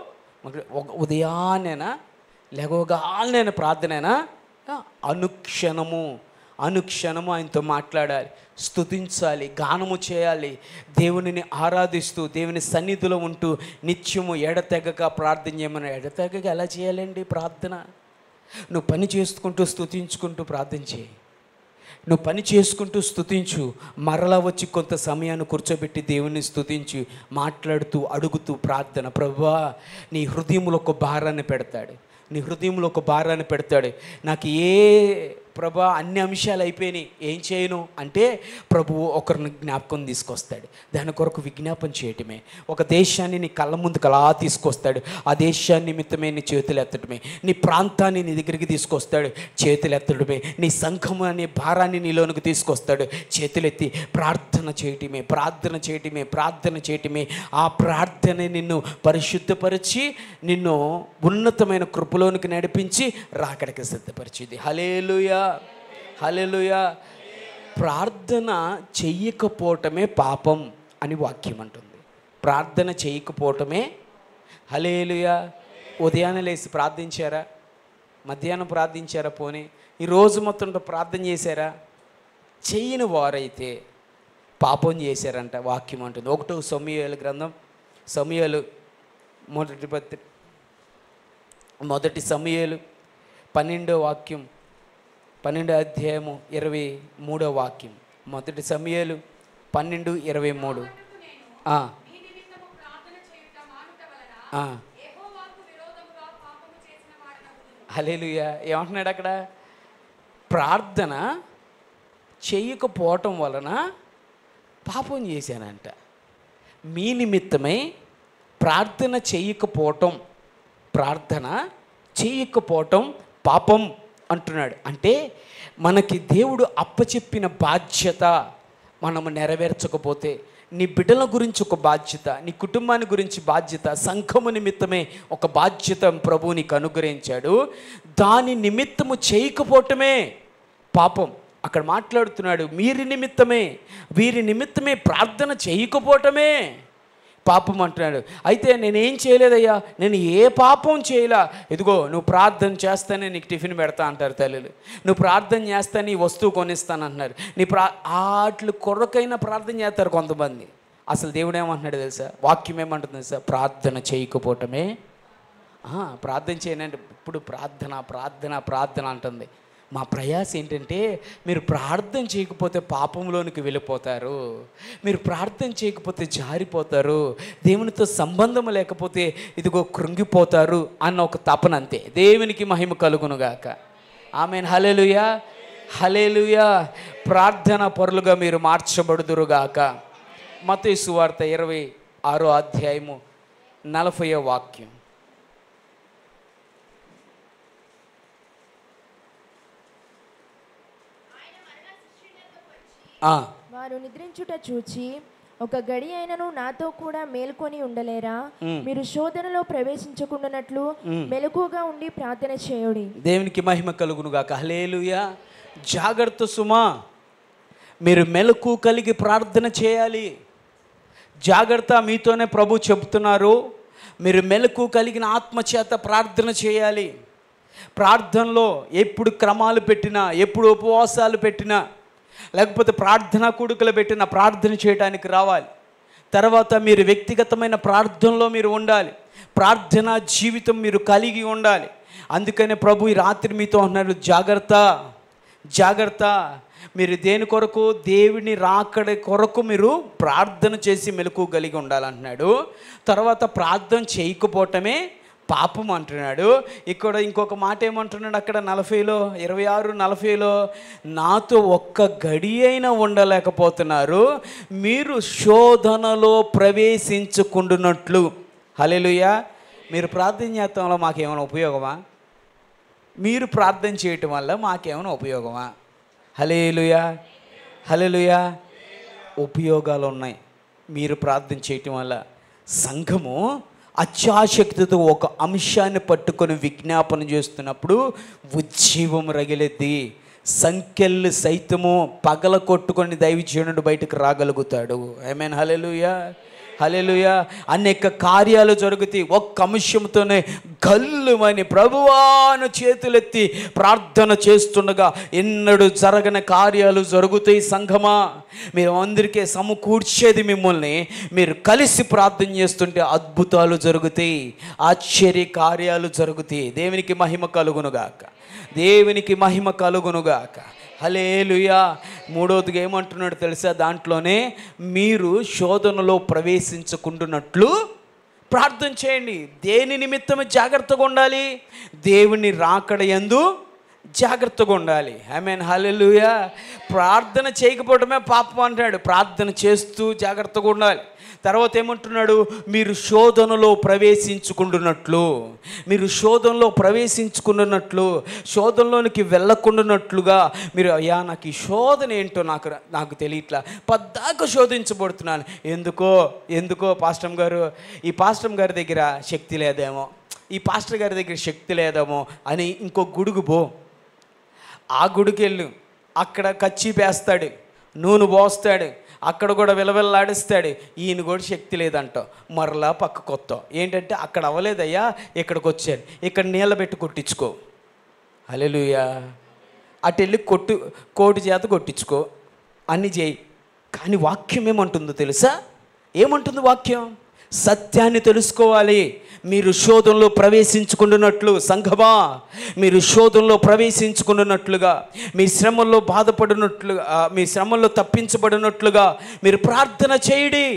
ఉదయాన్నేనా లేవగానే ప్రార్థనేనా? అనుక్షణము ఆయనతో మాట్లాడాలి, స్తుతించాలి, గానము చేయాలి, దేవునిని ఆరాధిస్తూ దేవుని సన్నిధిలో ఉంటూ నిత్యము ఎడతెగక ప్రార్థన చేయమని. ఎడతెగక ఎలా చేయాలండి ప్రార్థన? నువ్వు పని చేసుకుంటూ స్తుతించుకుంటూ ప్రార్థన చేయి. నువ్వు పని చేసుకుంటూ స్తుతించు, మరలా వచ్చి కొంత సమయాన్ని కూర్చోబెట్టి దేవుని స్తుతించి మాట్లాడుతూ అడుగుతూ ప్రార్థన. ప్రభువా నీ హృదయంలో ఒక భారాన్ని పెడతాడు, నీ హృదయంలో ఒక భారాన్ని పెడతాడు. నాకు ప్రభా అన్ని అంశాలు అయిపోయినాయి, ఏం చేయను అంటే ప్రభువు ఒకరిని జ్ఞాపకం తీసుకొస్తాడు. దాని కొరకు విజ్ఞాపన చేయటమే. ఒక దేశాన్ని నీ కళ్ళ ముందుకు అలా తీసుకొస్తాడు. ఆ దేశాన్ని నిమిత్తమే నీ చేతులు ఎత్తడమే. నీ ప్రాంతాన్ని నీ దగ్గరికి తీసుకొస్తాడు, చేతులు ఎత్తడమే. నీ సంఘము అనే భారాన్ని నీలోనికి తీసుకొస్తాడు, చేతులెత్తి ప్రార్థన చేయటమే, ప్రార్థన చేయటమే, ప్రార్థన చేయటమే. ఆ ప్రార్థన నిన్ను పరిశుద్ధపరిచి నిన్ను ఉన్నతమైన కృపలోనికి నడిపించి రాకడికి సిద్ధపరిచింది. హల్లెలూయా, హల్లెలూయా. ప్రార్థన చెయ్యకపోవటమే పాపం అని వాక్యం అంటుంది. ప్రార్థన చేయకపోవటమే. హల్లెలూయా. ఉదయాన్నే లేచి ప్రార్థించారా? మధ్యాహ్నం ప్రార్థించారా? పోనీ ఈ రోజు మొత్తం ప్రార్థన చేశారా? చెయ్యని వారైతే పాపం చేశారంట వాక్యం అంటుంది. 1 సమూయేలు గ్రంథం, సమూయేలు మొదటి సమూయేలు 12వ వాక్యం, 12వ అధ్యాయము 23వ వాక్యం. మొదటి సమూయేలు 12:23. హల్లెలూయా. ఏమంటున్నాడు అక్కడ? ప్రార్థన చేయకపోవటం వలన పాపం చేశానంట. మీ నిమిత్తమై ప్రార్థన చేయకపోవటం, ప్రార్థన చేయకపోవటం పాపం అంటున్నాడు. అంటే మనకి దేవుడు అప్పచెప్పిన బాధ్యత మనము నెరవేర్చకపోతే, నీ బిడ్డల గురించి ఒక బాధ్యత, నీ కుటుంబాన్ని గురించి బాధ్యత, సంఘము నిమిత్తమే ఒక బాధ్యత ప్రభువు నీకు అనుగ్రహించాడు. దాని నిమిత్తము చేయకపోవటమే పాపం. అక్కడ మాట్లాడుతున్నాడు, వీరి నిమిత్తమే ప్రార్థన చేయకపోవటమే పాపం అంటున్నాడు. అయితే నేనేం చేయలేదయ్యా, నేను ఏ పాపం చేయలా. ఇదిగో నువ్వు ప్రార్థన చేస్తానే నీకు టిఫిన్ పెడతా అంటారు తల్లులు. నువ్వు ప్రార్థన చేస్తానే ఈ వస్తువు కొనిస్తాను అంటున్నారు. వాటి కొరకైనా ప్రార్థన చేస్తారు కొంతమంది. అసలు దేవుడు ఏమంటున్నాడు తెలుసా? వాక్యం ఏమంటుంది తెలుసా? ప్రార్థన చేయకపోవటమే. ప్రార్థన చేయనంటే ఇప్పుడు ప్రార్థన అంటుంది. మా ప్రయాస ఏంటంటే, మీరు ప్రార్థన చేయకపోతే పాపంలోనికి వెళ్ళిపోతారు, మీరు ప్రార్థన చేయకపోతే జారిపోతారు, దేవునితో సంబంధం లేకపోతే ఇదిగో కృంగిపోతారు అన్న ఒక తపన, అంతే. దేవునికి మహిమ కలుగునుగాక. ఆమేన్. హల్లెలూయా, హల్లెలూయా. ప్రార్థన పరులుగా మీరు మార్చబడుదురుగాక. మత్తయి సువార్త 26వ అధ్యాయము 40వ వాక్యం. వారు నిద్రించుట చూచి, ఒక గడి అయినను నాతో కూడా మేల్కొని ఉండలేరా? మీరు శోధనలో ప్రవేశించకుండానట్లు మెలకుగా ఉండి ప్రార్థన చేయుడి. దేవునికి మహిమ కలుగునుగాక. హల్లెలూయా. జాగ్రత్త సుమా, మీరు మెలకు కలిగి ప్రార్థన చేయాలి. జాగ్రత్త, మీతోనే ప్రభు చెబుతున్నారు. మీరు మెలకు కలిగిన ఆత్మచేత ప్రార్థన చేయాలి. ప్రార్థనలో ఎప్పుడు క్రమాలు పెట్టినా, ఎప్పుడు ఉపవాసాలు పెట్టినా, లేకపోతే ప్రార్థనా కూడుకలు పెట్టిన ప్రార్థన చేయడానికి రావాలి. తర్వాత మీరు వ్యక్తిగతమైన ప్రార్థనలో మీరు ఉండాలి. ప్రార్థనా జీవితం మీరు కలిగి ఉండాలి. అందుకనే ప్రభు ఈ రాత్రి మీతో అన్నాడు, జాగ్రత్త. మీరు దేని కొరకు? దేవుని రాకడ కొరకు మీరు ప్రార్థన చేసి మెలకు కలిగి ఉండాలంటున్నాడు. తర్వాత ప్రార్థన చేయకపోవటమే పాపం అంటున్నాడు. ఇక్కడ ఇంకొక మాట ఏమంటున్నాడు అక్కడ 26:40, నాతో ఒక్క గడి అయినా ఉండలేకపోతున్నారు, మీరు శోధనలో ప్రవేశించుకుంటున్నట్లు. హల్లెలూయా. మీరు ప్రార్థన చేయటం వల్ల మాకేమైనా ఉపయోగమా? మీరు ప్రార్థన చేయటం వల్ల మాకేమైనా ఉపయోగమా? హల్లెలూయా, హల్లెలూయా. ఉపయోగాలు ఉన్నాయి. మీరు ప్రార్థన చేయటం వల్ల సంఘము అత్యాశక్తితో ఒక అంశాన్ని పట్టుకొని విజ్ఞాపన చేస్తున్నప్పుడు ఉజ్జీవం రగిలిద్ది. సంఖ్యలు సైతము పగల కొట్టుకొని దైవజనుడు బయటకు రాగలుగుతాడు. ఆమేన్. హల్లెలూయా, హల్లెలూయా. అనేక కార్యాలు జరుగుతాయి. ఒక్క అంశంతోనే గల్లుమని ప్రభువాను చేతులెత్తి ప్రార్థన చేస్తుండగా ఎన్నడూ జరగని కార్యాలు జరుగుతాయి. సంఘమా, మీరు అందరికీ సమకూర్చేది మిమ్మల్ని. మీరు కలిసి ప్రార్థన చేస్తుంటే అద్భుతాలు జరుగుతాయి, ఆశ్చర్య కార్యాలు జరుగుతాయి. దేవునికి మహిమ కలుగునుగాక, దేవునికి మహిమ కలుగునుగాక. హల్లెలూయా. మూడవదిగా ఏమంటున్నాడు తెలుసా? దాంట్లోనే మీరు శోధనలో ప్రవేశించకుండానట్లు ప్రార్థన చేయండి. దేని నిమిత్తం జాగ్రత్తగా ఉండాలి? దేవుని రాకడ యందు జాగ్రత్తగా ఉండాలి. ఆమేన్. హల్లెలూయా. ప్రార్థన చేయకపోవడమే పాపం అంటాడు. ప్రార్థన చేస్తూ జాగ్రత్తగా ఉండాలి. తర్వాత ఏమంటున్నాడు? మీరు శోధనలో ప్రవేశించుకుంటున్నట్లు, మీరు శోధనలో ప్రవేశించుకున్నట్లు, శోధనలోనికి వెళ్ళకుండానట్లుగా మీరు, అయ్యా నాకు ఈ శోధన ఏంటో నాకు తెలియట్లా, పద్దాక శోధించబడుతున్నాను. ఎందుకో పాస్టర్ గారు, ఈ పాస్టర్ గారి దగ్గర శక్తి లేదేమో, ఈ పాస్టర్ గారి దగ్గర శక్తి లేదేమో అని ఇంకో గుడుగు పో. ఆ గుడికి వెళ్ళు, అక్కడ కచ్చిపేస్తాడు, నూనె పోస్తాడు, అక్కడ కూడా విలవిల్లాడిస్తాడు. ఈయన కూడా శక్తి లేదంట, మరలా పక్క కొత్త ఏంటంటే అక్కడ అవ్వలేదయ్యా, ఇక్కడికి వచ్చాను, ఇక్కడ నీళ్ళ పెట్టి కొట్టించుకో. హల్లెలూయా. అటు వెళ్ళి కోటి చేత కొట్టించుకో, అన్నీ చేయి. కానీ వాక్యం ఏమంటుందో తెలుసా? ఏమంటుంది వాక్యం? సత్యాన్ని తెలుసుకోవాలి. మీరు శోధనలో ప్రవేశించుకుంటున్నట్లు, సంఘమా మీరు శోధనలో ప్రవేశించుకున్నట్లుగా, మీ శ్రమల్లో బాధపడినట్లుగా, మీ శ్రమల్లో తప్పించబడినట్లుగా మీరు ప్రార్థన చేయండి.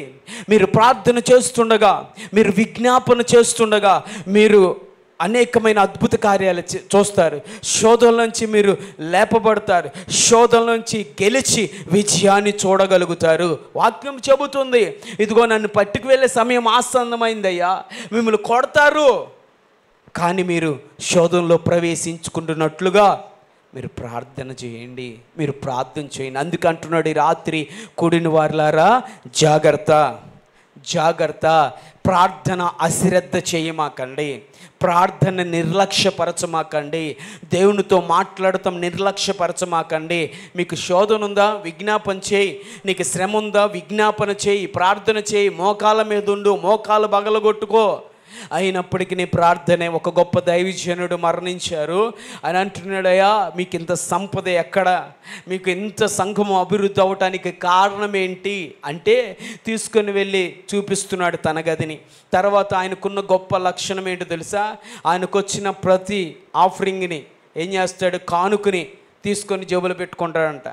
మీరు ప్రార్థన చేస్తుండగా, మీరు విజ్ఞాపన చేస్తుండగా మీరు అనేకమైన అద్భుత కార్యాలు చూస్తారు. శోధన నుంచి మీరు లేపబడతారు, శోధన నుంచి గెలిచి విజయాన్ని చూడగలుగుతారు. వాక్యం చెబుతుంది, ఇదిగో నన్ను పట్టుకు వెళ్ళే సమయం ఆసన్నమైందయ్యా, మిమ్మల్ని కొడతారు, కానీ మీరు శోధనలో ప్రవేశించుకుంటున్నట్లుగా మీరు ప్రార్థన చేయండి. మీరు ప్రార్థన చేయండి. అందుకంటున్నాడు ఈ రాత్రి, కూడిన వారులారా జాగ్రత్త, జాగ్రత్త. ప్రార్థన అశ్రద్ధ చేయమాకండి, ప్రార్థన నిర్లక్ష్యపరచమాకండి, దేవునితో మాట్లాడటం నిర్లక్ష్యపరచమాకండి. మీకు శోధన ఉందా, విజ్ఞాపన చేయి. నీకు శ్రమ ఉందా, విజ్ఞాపన చేయి, ప్రార్థన చేయి. మోకాల మీద ఉండు, మోకాలు బగలగొట్టుకో. అయినప్పటికీ నీ ప్రార్థనే. ఒక గొప్ప దైవజనుడు మరణించారు. అని అంటున్నాడయ్యా, మీకు ఇంత సంపద ఎక్కడ, మీకు ఇంత సంఘము అభివృద్ధి అవ్వటానికి కారణం ఏంటి అంటే తీసుకొని వెళ్ళి చూపిస్తున్నాడు తన గదిని. తర్వాత ఆయనకున్న గొప్ప లక్షణం ఏంటో తెలుసా? ఆయనకు వచ్చిన ప్రతి ఆఫరింగ్ని ఏం చేస్తాడు? కానుకని తీసుకొని జేబులో పెట్టుకుంటాడంట.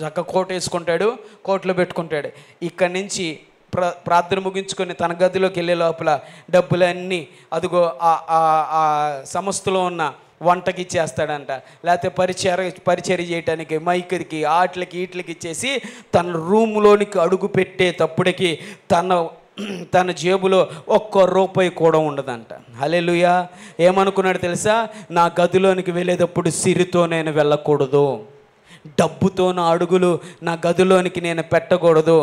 చక్క కోట వేసుకుంటాడు, కోట్లో పెట్టుకుంటాడు. ఇక్కడి నుంచి ప్రార్థన ముగించుకొని తన గదిలోకి వెళ్ళే లోపల డబ్బులన్నీ అదిగో ఆ సంస్థలో ఉన్న వంటకి ఇచ్చేస్తాడంట, లేకపోతే పరిచర్య చేయటానికి మైక్కి ఆటలకి వీటికి ఇచ్చేసి తన రూమ్లోనికి అడుగు పెట్టేటప్పటికి తన జేబులో ₹1 కూడా ఉండదంట. హల్లెలూయా. ఏమనుకున్నాడు తెలుసా? నా గదిలోనికి వెళ్ళేటప్పుడు సిరితో నేను వెళ్ళకూడదు, డబ్బుతో నా అడుగులు నా గదిలోనికి నేను పెట్టకూడదు,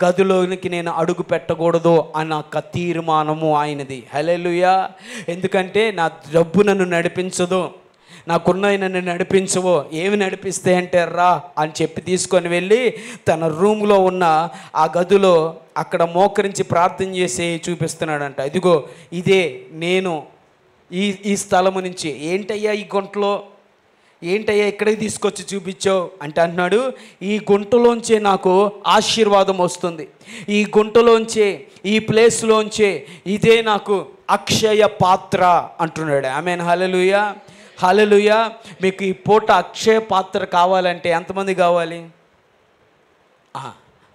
గదిలోనికి నేను అడుగు పెట్టకూడదు అన్న ఒక తీర్మానము ఆయనది. హల్లెలూయా. ఎందుకంటే నా డబ్బు నన్ను నడిపించదు, నాకున్న నన్ను నడిపించవు. ఏమి నడిపిస్తే అంటే రా అని చెప్పి తీసుకొని వెళ్ళి తన రూమ్లో ఉన్న ఆ గదిలో అక్కడ మోకరించి ప్రార్థన చేసి చూపిస్తున్నాడంట. ఇదిగో ఇదే నేను ఈ స్థలము నుంచి. ఏంటయ్యా ఈ గుంటలో, ఏంటయ్యా ఇక్కడికి తీసుకొచ్చి చూపించావు అంటే అంటున్నాడు, ఈ గుంటలోంచే నాకు ఆశీర్వాదం వస్తుంది, ఈ గుంటలోంచే, ఈ ప్లేస్లోంచే, ఇదే నాకు అక్షయ పాత్ర అంటున్నాడు. ఆమేన్. హల్లెలూయా, హల్లెలూయా. మీకు ఈ పూట అక్షయ పాత్ర కావాలంటే ఎంతమంది కావాలి?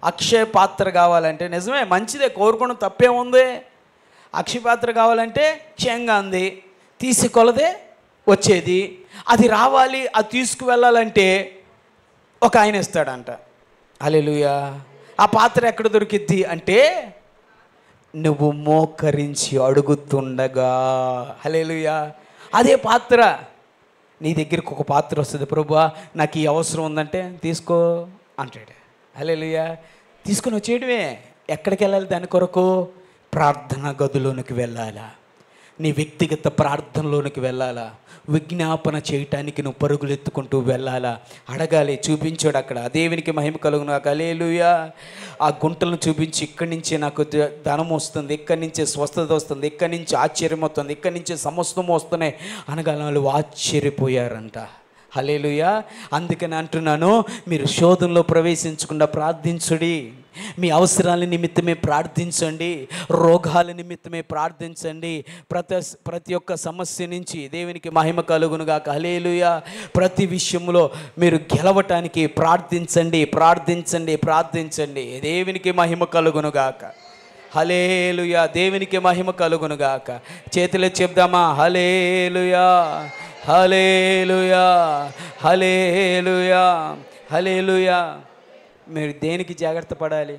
అక్షయ పాత్ర కావాలంటే నిజమే, మంచిదే, కోరుకోవడం తప్పేముంది. అక్షయ పాత్ర కావాలంటే క్షేమంగా ఉంది, తీసి కొలదే వచ్చేది. అది రావాలి, అది తీసుకువెళ్ళాలంటే ఒక ఆయన ఇస్తాడంట. హల్లెలూయా. ఆ పాత్ర ఎక్కడ దొరికిద్ది అంటే నువ్వు మోకరించి అడుగుతుండగా. హల్లెలూయా. అదే పాత్ర నీ దగ్గరికి ఒక పాత్ర వస్తుంది. ప్రభువా నాకు ఈ అవసరం ఉందంటే తీసుకో అంటాడు. హల్లెలూయా. తీసుకొని వచ్చేయడమే. ఎక్కడికి వెళ్ళాలి? దాని కొరకు ప్రార్థన గదిలోనికి వెళ్ళాలా, నీ వ్యక్తిగత ప్రార్థనలోనికి వెళ్ళాలా, విజ్ఞాపన చేయటానికి నువ్వు పరుగులు ఎత్తుకుంటూ వెళ్ళాలా, అడగాలి. చూపించాడు అక్కడ. దేవునికి మహిమ కలుగును. హల్లెలూయా. ఆ గుంటలను చూపించి ఇక్కడి నుంచే నాకు ధనం వస్తుంది, ఇక్కడి నుంచే స్వస్థత వస్తుంది, ఇక్కడి నుంచి ఆశ్చర్యం వస్తుంది, ఇక్కడి నుంచే సమస్తము వస్తున్నాయి అనగా వాళ్ళు ఆశ్చర్యపోయారంట. హల్లెలూయా. అందుకని అంటున్నాను, మీరు శోధనలో ప్రవేశించకుండా ప్రార్థించుడి. మీ అవసరాల నిమిత్తమే ప్రార్థించండి, రోగాల నిమిత్తమే ప్రార్థించండి. ప్రతి ఒక్క సమస్య నుంచి దేవునికి మహిమ కలుగునుగాక. హల్లెలూయా. ప్రతి విషయంలో మీరు గెలవటానికి ప్రార్థించండి, ప్రార్థించండి, ప్రార్థించండి. దేవునికి మహిమ కలుగునుగాక. హల్లెలూయా. దేవునికి మహిమ కలుగునుగాక. చేతులు చెప్దామా? హల్లెలూయా, హల్లెలూయా, హల్లెలూయా, హల్లెలూయా. మీరు దేనికి జాగ్రత్త పడాలి?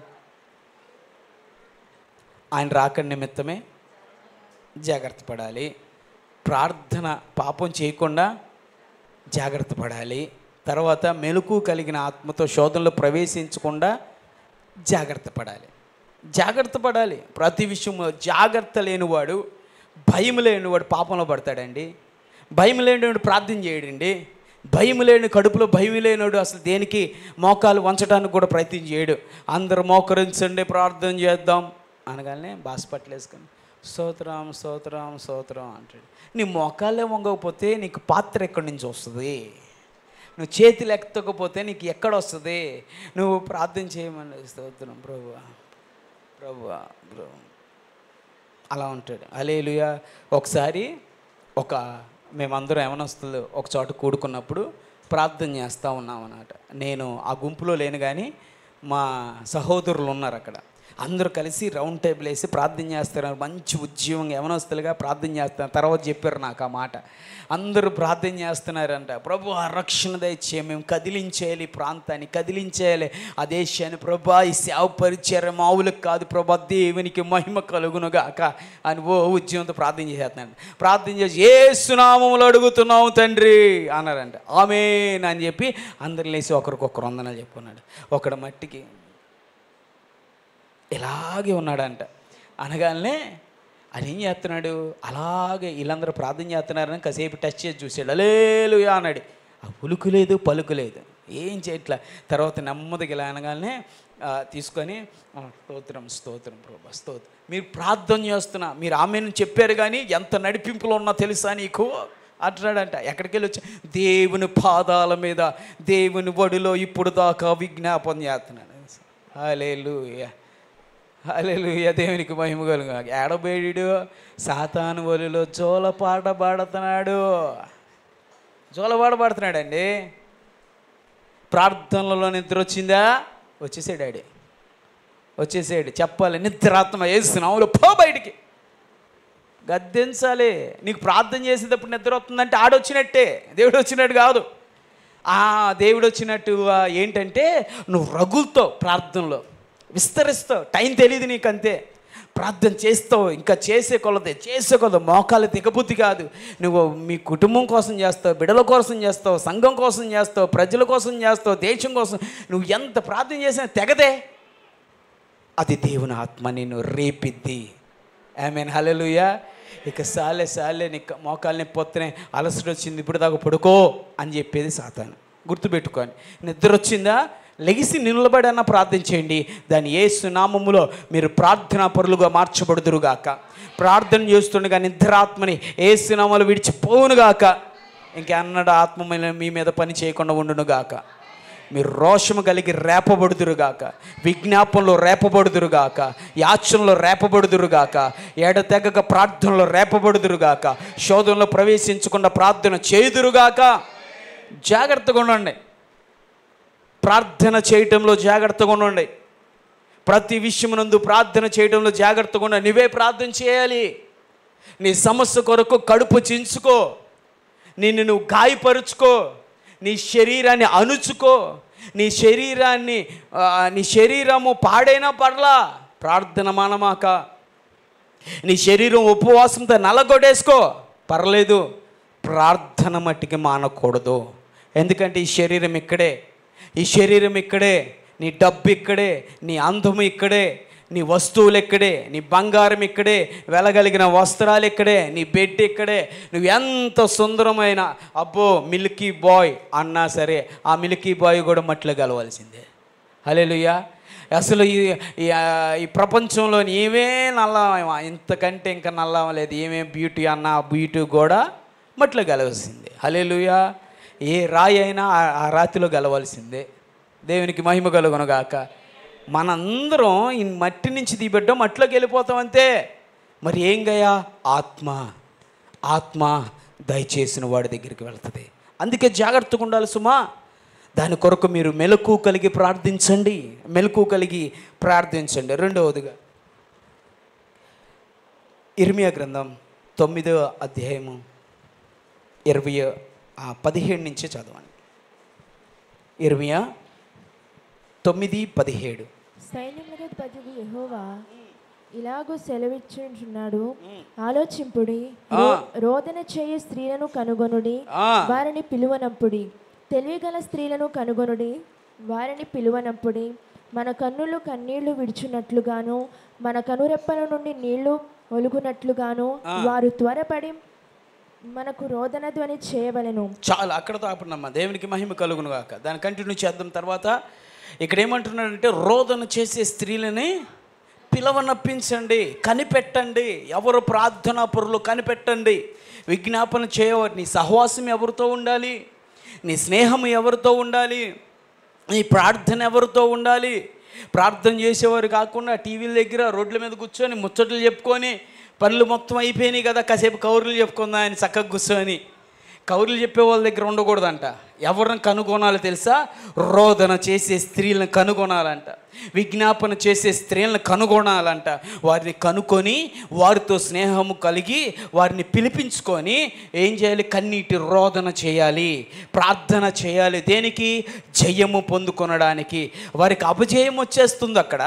ఆయన రాకడ నిమిత్తమే జాగ్రత్త పడాలి. ప్రార్థన పాపం చేయకుండా జాగ్రత్త పడాలి. తర్వాత మెలకు కలిగిన ఆత్మతో శోధనలో ప్రవేశించకుండా జాగ్రత్త పడాలి. జాగ్రత్త పడాలి ప్రతి విషయంలో. జాగ్రత్త భయం లేనివాడు పాపంలో పడతాడండి. భయం లేనివాడు ప్రార్థన చేయడండి. భయం లేని, కడుపులో భయం లేనివాడు అసలు దేనికి మోకాలు వంచడానికి కూడా ప్రయత్నం చేయడు. అందరూ మోకరించండి ప్రార్థన చేద్దాం అనగానే బాస్పట్లు వేసుకొని స్తోత్రం స్తోత్రం స్తోత్రం అంటాడు. నీ మోకాళ్ళే వంగకపోతే నీకు పాత్ర ఎక్కడి నుంచి వస్తుంది? నువ్వు చేతులు ఎత్తకపోతే నీకు ఎక్కడ వస్తుంది? నువ్వు ప్రార్థన చేయమని స్తోత్రం ప్రభువా ప్రభువా ప్రభు అలా ఉంటాడు. హల్లెలూయా. ఒకసారి మేమందరం యవనస్తులు ఒక చోట కూడుకున్నప్పుడు ప్రార్థన చేస్తూ ఉన్నాం అన్నమాట. నేను ఆ గుంపులో లేను కానీ మా సహోదరులు ఉన్నారు అక్కడ. అందరూ కలిసి రౌండ్ టేబుల్ వేసి ప్రార్థన చేస్తున్నారు. మంచి ఉద్యోగం యవనస్తులుగా ప్రార్థన చేస్తున్నారు. తర్వాత చెప్పారు నాకు ఆ మాట. అందరూ ప్రార్థన చేస్తున్నారంట. ప్రభు ఆ రక్షణ దయచే, మేము కదిలించేయాలి, ఈ ప్రాంతాన్ని కదిలించేయాలి, ఆ దేశాన్ని ప్రభా, ఈ సేవ పరిచర్య మావులకు కాదు ప్రభా, దేవునికి మహిమ కలుగునుగాక అని ఉద్యమంతో ప్రార్థన చేసేస్తున్నాడు. ప్రార్థన చేసి యేసు నామములో అడుగుతున్నాము తండ్రి అన్నారంట. ఆమేన్ అని చెప్పి అందరు లేచి ఒకరికొకరు వందనాలు చెప్పుకున్నాడు. ఒకడు మట్టికి ఇలాగే ఉన్నాడంట. అనగానే అది ఏం చేస్తున్నాడు, అలాగే వీళ్ళందరూ ప్రార్థన చేస్తున్నారని కాసేపు టచ్ చేసి చూసాడు. హల్లెలూయా అన్నాడు. ఆ ఉలుకు లేదు పలుకు లేదు, ఏం చేయట్లా. తర్వాత నెమ్మదిగా ఇలా అనగానే తీసుకొని స్తోత్రం స్తోత్రం ప్రభా స్తోత్రం, మీరు ప్రార్థన చేస్తున్నా, మీరు ఆమెను చెప్పారు కానీ ఎంత నడిపింపులో ఉన్నా తెలుసా నీకు అంటున్నాడంట. ఎక్కడికి వెళ్ళి వచ్చా, దేవుని పాదాల మీద దేవుని వడిలో ఇప్పుడు దాకా విజ్ఞాపన చేస్తున్నాడు. హల్లెలూయా హల్లెలూయా. దేవునికి మహిమ కలుగును. ఏడబేడు సాతాను వలిలో జోలపాట పాడుతున్నాడు. జోలపాట పాడుతున్నాడండి. ప్రార్థనలలో నిద్ర వచ్చిందా? వచ్చేసాడు. డాడీ వచ్చేసాడు. చెప్పాలి, నిద్రాత్మ వేస్తున్నావులు పో బయటికి, గద్దించాలి. నీకు ప్రార్థన చేసేటప్పుడు నిద్ర వస్తుందంటే ఆడొచ్చినట్టే, దేవుడు వచ్చినట్టు కాదు. దేవుడు వచ్చినట్టు ఏంటంటే నువ్వు రగులుతో ప్రార్థనలో విస్తరిస్తావు. టైం తెలియదు నీకు, అంతే. ప్రార్థన చేస్తావు, ఇంకా చేసే కొలది మోకాలు దిగబుద్ధి కాదు. నువ్వు మీ కుటుంబం కోసం చేస్తావు, బిడ్డల కోసం చేస్తావు, సంఘం కోసం చేస్తావు, ప్రజల కోసం చేస్తావు, దేశం కోసం. నువ్వు ఎంత ప్రార్థన చేసినా తెగదే. అది దేవుని ఆత్మ నిన్ను రేపిద్ది. ఆమేన్ హల్లెలూయా. ఇక సాలే నీకు మోకాలు నొప్పి వస్తున్నాయి, అలసట వచ్చింది, ఇప్పుడు దాకా పడుకో అని చెప్పేది సాతాను. గుర్తుపెట్టుకోండి. నిద్ర వచ్చిందా, లెగిసి నిలబడి అన్న ప్రార్థన చేయండి. దాని యేసు నామములో మీరు ప్రార్థనా పరులుగా మార్చబడుదురుగాక. ప్రార్థన చేస్తుండగా నిద్రాత్మని యేసు నామములో విడిచిపోవునుగాక. ఇంకెన్నడ ఆత్మ మీ మీద పని చేయకుండా ఉండునుగాక. మీరు రోషము కలిగి రేపబడుదురుగాక, విజ్ఞాపనలో రేపబడుదురుగాక, యాచనలో రేపబడుదురుగాక, ఎడతెగక ప్రార్థనలో రేపబడుదురుగాక, శోధనలో ప్రవేశించకుండా ప్రార్థన చేయుదురుగాక. జాగ్రత్తగా ఉండండి. ప్రార్థన చేయటంలో జాగ్రత్తగా ఉండండి. ప్రతి విషయమునందు ప్రార్థన చేయటంలో జాగ్రత్తగా ఉండండి. నువ్వే ప్రార్థన చేయాలి. నీ సమస్య కొరకు కడుపు చించుకో, నిన్ను నువ్వు గాయపరుచుకో, నీ శరీరాన్ని అణుచుకో. నీ శరీరము పాడైనా పర్లా, ప్రార్థన మానమాక. నీ శరీరం ఉపవాసంతో నల్లగొడేసుకో, పర్లేదు, ప్రార్థన మట్టికి మానకూడదు. ఎందుకంటే ఈ శరీరం ఇక్కడే, నీ డబ్బు ఇక్కడే, నీ అందము ఇక్కడే, నీ వస్తువులు ఇక్కడే, నీ బంగారం ఇక్కడే, వెళ్ళగలిగిన వస్త్రాలు ఇక్కడే, నీ బెడ్ ఇక్కడే. నువ్వు ఎంత సుందరమైన అబ్బో మిల్కీ బాయ్ అన్నా సరే, ఆ మిల్కీ బాయ్ కూడా మట్టిలో కలవాల్సిందే. హల్లెలూయా. అసలు ఈ ప్రపంచంలో ఏమే నల్లమా, ఇంతకంటే ఇంకా నల్లమ లేదు. ఏమే బ్యూటీ అన్నా ఆ బ్యూటీ కూడా మట్టిలో కలవాల్సిందే. హల్లెలూయా. ఏ రాయి అయినా ఆ రాతిలో గెలవాల్సిందే. దేవునికి మహిమ కలుగునుగాక. మనందరం ఈ మట్టి నుంచి దిగబడ్డాం, మట్టిలోకి వెళ్ళిపోతాం అంతే. మరి ఏం గయా? ఆత్మ దయచేసిన వాడి దగ్గరికి వెళ్తుంది. అందుకే జాగ్రత్తగా ఉండాలి సుమా. దాని కొరకు మీరు మెలకు కలిగి ప్రార్థించండి. రెండవదిగా ఇర్మియా గ్రంథం 9వ అధ్యాయము 17 నుంచి చదవండి. ఇర్మియా 9:17. సైన్యములకు అధిపతియగు యెహోవా ఇలాగూ సెలవిచ్చుచున్నాడు, ఆలోచింపుడి, రోదన చేయు స్త్రీలను కనుగొనుడి, వారిని పిలువనప్పుడి. తెలివిగల స్త్రీలను కనుగొనుడి, వారిని పిలువనప్పుడి. మన కన్నులు కన్నీళ్లు విడిచినట్లుగాను, మన కనురెప్పల నుండి నీళ్లు ఒలుగునట్లుగాను వారు త్వరపడి మనకు రోదన ధ్వని చేయవలెను. చాలు, అక్కడతో ఆపండమ్మా. దేవునికి మహిమ కలుగును గాక. దాన్ని కంటిన్యూ చేద్దాం. తర్వాత ఇక్కడ ఏమంటున్నాడంటే, రోదన చేసే స్త్రీలని పిలవనప్పించండి, కనిపెట్టండి. ఎవరు ప్రార్థనా పరులు కనిపెట్టండి, విజ్ఞాపన చేయవారు. నీ సహవాసం ఎవరితో ఉండాలి, నీ స్నేహం ఎవరితో ఉండాలి, నీ ప్రార్థన ఎవరితో ఉండాలి. ప్రార్థన చేసేవారు కాకుండా టీవీల దగ్గర రోడ్ల మీద కూర్చొని ముచ్చట్లు చెప్పుకొని, పనులు మొత్తం అయిపోయినాయి కదా, కాసేపు కౌరులు చెప్పుకుందా అని చక్కగా కూర్చొని కౌరులు చెప్పే వాళ్ళ దగ్గర ఉండకూడదంట. ఎవరిని కనుగొనాలో తెలుసా? రోదన చేసే స్త్రీలను కనుగొనాలంట, విజ్ఞాపన చేసే స్త్రీలను కనుగొనాలంట. వారిని కనుక్కొని వారితో స్నేహము కలిగి వారిని పిలిపించుకొని ఏం చేయాలి? కన్నీటి రోదన చేయాలి, ప్రార్థన చేయాలి. దేనికి? జయము పొందుకొనడానికి. వారికి అపజయం వచ్చేస్తుంది. అక్కడ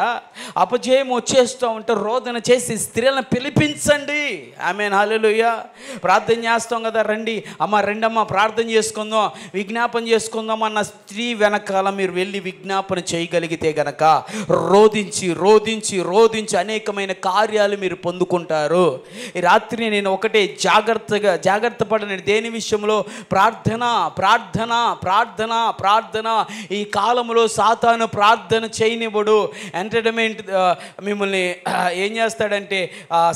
అపజయం వచ్చేస్తూ ఉంటే రోదన చేసి స్త్రీలను పిలిపించండి. ఆమేన్, హల్లెలూయా. ప్రార్థన చేస్తాం కదా, రండి అమ్మ, రెండమ్మ ప్రార్థన చేసుకుందాం, విజ్ఞాపన చేసుకుందాం అన్న స్త్రీ వెనకాల మీరు వెళ్ళి విజ్ఞాపన చేయగలిగితే గనక రోధించి రోధించి రోధించి అనేకమైన కార్యాలు మీరు పొందుకుంటారు. ఈ రాత్రి నేను ఒకటే జాగ్రత్త పడని దేని విషయంలో? ప్రార్థన ప్రార్థన ప్రార్థన ప్రార్థన. ఈ కాలంలో సాతాను ప్రార్థన చేయనివ్వడు. ఎంటర్టైన్మెంట్ మిమ్మల్ని ఏం చేస్తాడంటే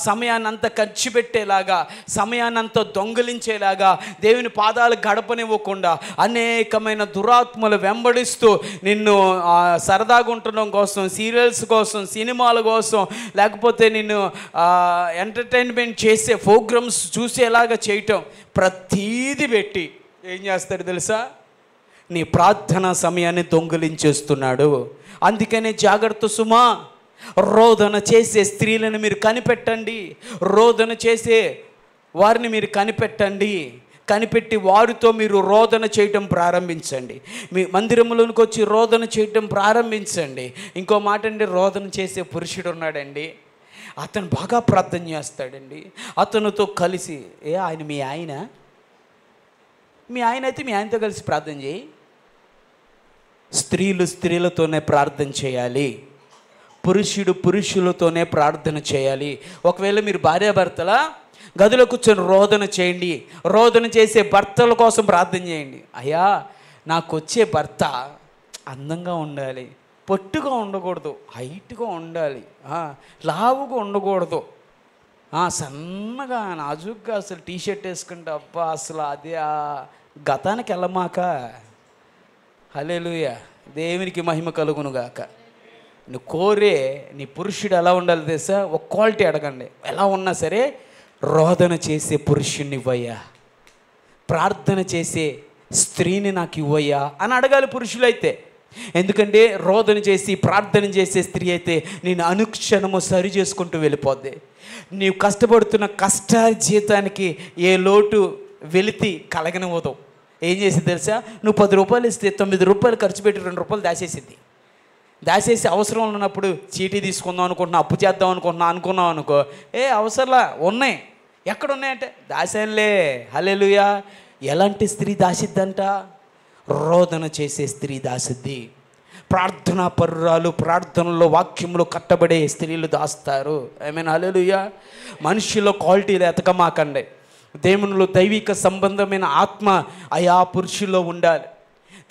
సమయాన్ని అంతా ఖర్చు పెట్టేలాగా, సమయాన్ని అంతా దొంగిలించేలాగా, దేవుని పాదాలు గడపనివ్వకుండా అనేకమైన దురాత్మలు వెంబడిస్తూ నిన్ను సరదాగా ఉండడం కోసం, సీరియల్స్ కోసం, సినిమాల కోసం, లేకపోతే నిన్ను ఎంటర్టైన్మెంట్ చేసే ప్రోగ్రామ్స్ చూసేలాగా చేయటం, ప్రతీది పెట్టి ఏం చేస్తాడు తెలుసా? నీ ప్రార్థనా సమయాన్ని దొంగిలించేస్తున్నాడు. అందుకనే జాగ్రత్త సుమా. రోదన చేసే స్త్రీలను మీరు కనిపెట్టండి, రోదన చేసే వారిని మీరు కనిపెట్టండి. కనిపెట్టి వారితో మీరు రోదన చేయటం ప్రారంభించండి. మీ మందిరంలోనికి వచ్చి రోదన చేయటం ప్రారంభించండి. ఇంకో మాట అండి, రోదన చేసే పురుషుడు ఉన్నాడండి, అతను బాగా ప్రార్థన చేస్తాడండి. అతనితో కలిసి ఆయన మీ ఆయన అయితే మీ ఆయనతో కలిసి ప్రార్థన చేయి. స్త్రీలు స్త్రీలతోనే ప్రార్థన చేయాలి, పురుషుడు పురుషులతోనే ప్రార్థన చేయాలి. ఒకవేళ మీరు భార్యాభర్తల గదిలో కూర్చొని రోదన చేయండి. రోదన చేసే భర్తల కోసం ప్రార్థన చేయండి. అయ్యా, నాకు వచ్చే భర్త అందంగా ఉండాలి, పొట్టుగా ఉండకూడదు, హైట్గా ఉండాలి, లావుగా ఉండకూడదు, సన్నగా నాజుగ్గా అసలు టీషర్ట్ వేసుకుంటే అబ్బా అసలు అదే గతానికి వెళ్ళమాక. హల్లెలూయా, దేవునికి మహిమ కలుగునుగాక. నువ్వు కోరే నీ పురుషుడు ఎలా ఉండాలి తెలుసా? ఒక క్వాలిటీ అడగండి, ఎలా ఉన్నా సరే రోదన చేసే పురుషుణ్ణి ఇవ్వయ్యా, ప్రార్థన చేసే స్త్రీని నాకు ఇవ్వయ్యా అని అడగాలి పురుషులైతే. ఎందుకంటే రోదన చేసి ప్రార్థన చేసే స్త్రీ అయితే నేను అనుక్షణము సరి చేసుకుంటూ వెళ్ళిపోద్ది. నీవు కష్టపడుతున్న జీతానికి ఏ లోటు వెలితి కలగనివ్వదు. ఏం చేసింది తెలుసా? నువ్వు 10 రూపాయలు ఇస్తే 9 రూపాయలు ఖర్చు పెట్టి 2 రూపాయలు దాచేసింది. దాచేసి అవసరం ఉన్నప్పుడు చీటీ తీసుకుందాం అనుకుంటున్నా, అప్పు చేద్దాం అనుకున్నాం అనుకో, అవసరంలా ఉన్నాయి, ఎక్కడున్నాయంటే దాశానులే. హల్లెలూయా. ఎలాంటి స్త్రీ దాసిద్దంట? రోదన చేసే స్త్రీ దాసిద్ది. ప్రార్థనా పరురాలు, ప్రార్థనలో వాక్యంలో కట్టబడే స్త్రీలు దాస్తారు. ఆమేన్, హల్లెలూయా. మనిషిలో క్వాలిటీలు ఎతకమాకండి. దేవునిలో దైవిక సంబంధమైన ఆత్మ ఆయా పురుషుల్లో ఉండాలి,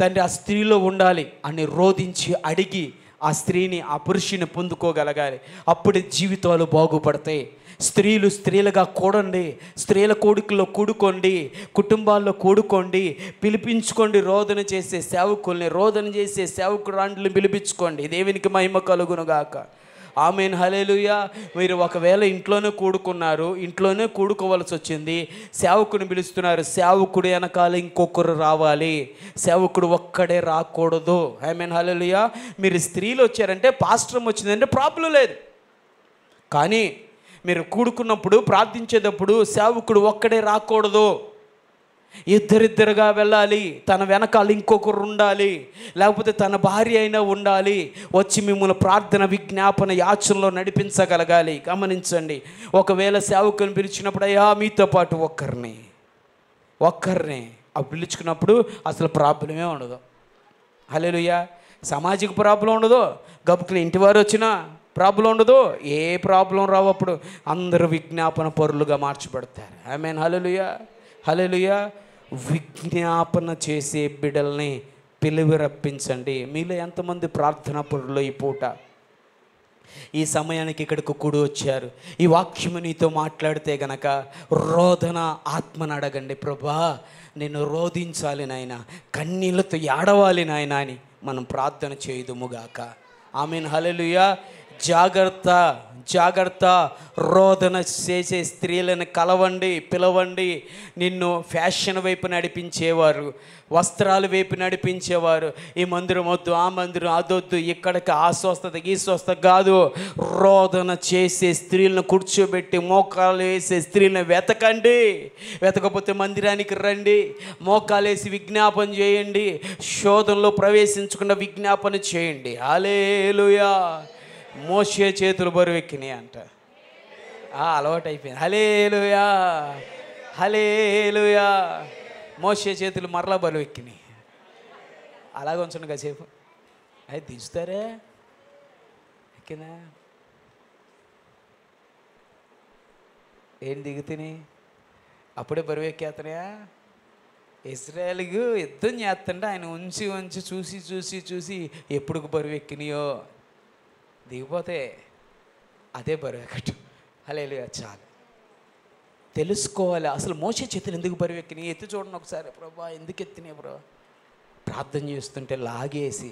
తండ్రి ఆ స్త్రీలో ఉండాలి అని రోధించి అడిగి ఆ స్త్రీని, ఆ పురుషుని పొందుకోగలగాలి. అప్పుడే జీవితాలు బాగుపడతాయి. స్త్రీలు స్త్రీలుగా కూడండి, స్త్రీల కోడికల్లో కూడుకోండి, కుటుంబాల్లో కూడుకోండి, పిలిపించుకోండి. రోదన చేసే సేవకుల్ని, రోదన చేసే సేవకురాండ్ని పిలిపించుకోండి. దేవునికి మహిమ కలుగునుగాక. ఆమేన్, హల్లెలూయా. మీరు ఒకవేళ ఇంట్లోనే కూడుకున్నారు, ఇంట్లోనే కూడుకోవాల్సి వచ్చింది, సేవకుని పిలుస్తున్నారు, సేవకుడు వెనకాల ఇంకొకరు రావాలి, సేవకుడు ఒక్కడే రాకూడదు. ఆమేన్, హల్లెలూయా. మీరు స్త్రీలు వచ్చారంటే, పాస్టర్ వచ్చిందంటే ప్రాబ్లం లేదు. కానీ మీరు కూడుకున్నప్పుడు, ప్రార్థించేటప్పుడు సేవకుడు ఒక్కడే రాకూడదు, ఇద్దరిద్దరుగా వెళ్ళాలి. తన వెనకాల ఇంకొకరు ఉండాలి, లేకపోతే తన భార్య అయినా ఉండాలి. వచ్చి మిమ్మల్ని ప్రార్థన, విజ్ఞాపన, యాచనలో నడిపించగలగాలి. గమనించండి, ఒకవేళ సేవకుని పిలిచినప్పుడు అయ్యా మీతో పాటు ఒక్కరిని పిలుచుకున్నప్పుడు అసలు ప్రాబ్లమే ఉండదు. హల్లెలూయా. సామాజిక ప్రాబ్లం ఉండదు, గబుకులు ఇంటివారు వచ్చినా ప్రాబ్లం ఉండదు, ఏ ప్రాబ్లం రావు. అప్పుడు అందరూ విజ్ఞాపన పరులుగా మార్చబడతారు. ఆమేన్, హల్లెలూయా. హల్లెలూయా. విజ్ఞాపన చేసే బిడ్డల్ని పిలివి రప్పించండి. మీలో ఎంతమంది ప్రార్థనా పరులు ఈ పూట ఈ సమయానికి ఇక్కడికి కూడి వచ్చారు? ఈ వాక్యము నీతో మాట్లాడితే గనక రోదన ఆత్మను అడగండి. ప్రభా నేను రోధించాలి నాయన, కన్నీళ్ళతో ఏడవాలి నాయన అని మనం ప్రార్థన చేయుదుముగాక. ఆమేన్. హల్లెలూయా. జాగ్రత్త జాగ్రత్త. రోదన చేసే స్త్రీలను కలవండి, పిలవండి. నిన్ను ఫ్యాషన్ వైపు నడిపించేవారు, వస్త్రాల వైపు నడిపించేవారు, ఈ మందిరం వద్దు, ఆ మందిరం అదొద్దు, ఇక్కడికి ఆ స్వస్థత ఈ స్వస్థత కాదు. రోదన చేసే స్త్రీలను కూర్చోబెట్టి మోకాలు వేసే స్త్రీలను వెతకండి. వెతకపోతే మందిరానికి రండి, మోకాలు వేసి విజ్ఞాపన చేయండి. శోధనలో ప్రవేశించకుండా విజ్ఞాపన చేయండి. హల్లెలూయా. మోషే చేతులు బరువెక్కినాయి అంట. అలవాటు అయిపోయింది. హల్లెలూయా హల్లెలూయా. మోషే చేతులు మరలా బరువెక్కినాయి. అలాగ ఉంచండి కాసేపు. అది దించుతారే ఎక్కినా ఏం దిగుతున్నాయి? అప్పుడే బరువెక్కేస్తున్నాయా? ఇజ్రాయేలుకు యుద్ధం చేస్తుంటే ఆయన ఉంచి ఉంచి చూసి చూసి చూసి ఎప్పుడు బరువెక్కినాయో దిగిపోతే అదే బరువు ఎక్కటం. హల్లెలూయా. చాలు తెలుసుకోవాలి అసలు మోషే చేతులు ఎందుకు బరువెక్కినాయి. ఎత్తి చూడండి ఒకసారి. ప్రభా ఎందుకు ఎత్తినాయి బ్రో? ప్రార్థన చేస్తుంటే లాగేసి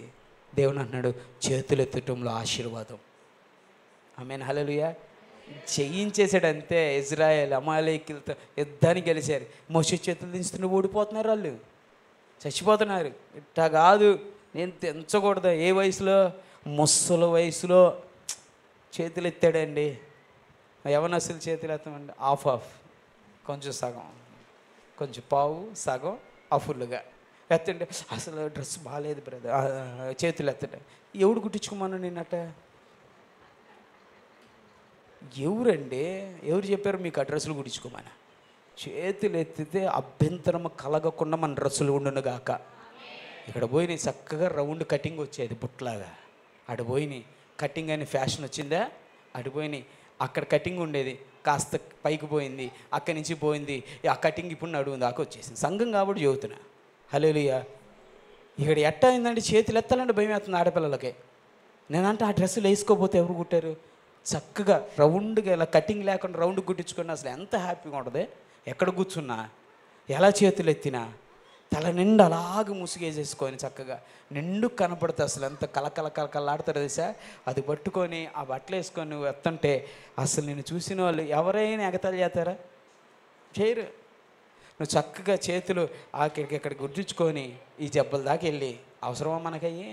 దేవుని అన్నాడు చేతులు ఎత్తటంలో ఆశీర్వాదం. ఆమేన్. హల్లెలూయా. చేయించేసాడంతే. ఇజ్రాయేల్ అమాలేకీయులతో యుద్ధానికి గెలిచారు. మోషే చేతులు దించుతుంటే ఓడిపోతున్నారు, వాళ్ళు చచ్చిపోతున్నారు. ఇట్టా కాదు, నేను తెంచకూడదు. ఏ వయసులో? ముసలి వయసులో చేతులు ఎత్తాడండి. యవనస్తులు చేతులు ఎత్తామండి ఆఫ్ కొంచెం సగం, కొంచెం పావు సగం ఫుల్గా ఎత్తండి. అసలు డ్రెస్ బాగాలేదు బ్రదర్, చేతులు ఎత్తండి. ఎవడు కుట్టించుకోమన్నా నిన్నట? ఎవరండి? ఎవరు చెప్పారు మీకు ఆ డ్రెస్సులు కుట్టించుకోమని? చేతులు ఎత్తితే అభ్యంతరం కలగకుండా మన డ్రెస్సులు ఉండును గాక. ఇక్కడ పోయి చక్కగా రౌండ్ కటింగ్ వచ్చేది బుట్లాగా. అటు పోయి కటింగ్ అని ఫ్యాషన్ వచ్చిందా? అటు పోయి అక్కడ కటింగ్ ఉండేది, కాస్త పైకి పోయింది, అక్కడి నుంచి పోయింది. ఆ కటింగ్ ఇప్పుడు నడువు దాకా వచ్చేసింది. సంఘం కాబట్టి చెబుతున్నా. హల్లెలూయా. ఇక్కడ ఎట్టా అయిందంటే చేతులు ఎత్తాలంటే భయం వేస్తుంది ఆడపిల్లలకి. నేనంటే ఆ డ్రెస్సులు వేసుకోపోతే ఎవరు కుట్టారు? చక్కగా రౌండ్గా ఇలా కటింగ్ లేకుండా రౌండ్ కుట్టించుకుని అసలు ఎంత హ్యాపీగా ఉంటుంది. ఎక్కడ కూర్చున్నా, ఎలా చేతులు ఎత్తినా తల నిండు అలాగ ముసుగేసేసుకొని చక్కగా నిండు కనపడితే అసలు ఎంత కలకల కలకలాడతారు తెలుసా? అది పట్టుకొని ఆ బట్టలు వేసుకొని నువ్వు ఎత్తంటే అసలు నేను చూసిన వాళ్ళు ఎవరైనా ఎగతాళి చేస్తారా? చేయరు. నువ్వు చక్కగా చేతులు ఇక్కడ గుర్తించుకొని ఈ జబ్బల దాకా వెళ్ళి అవసరమా మనకయ్యి?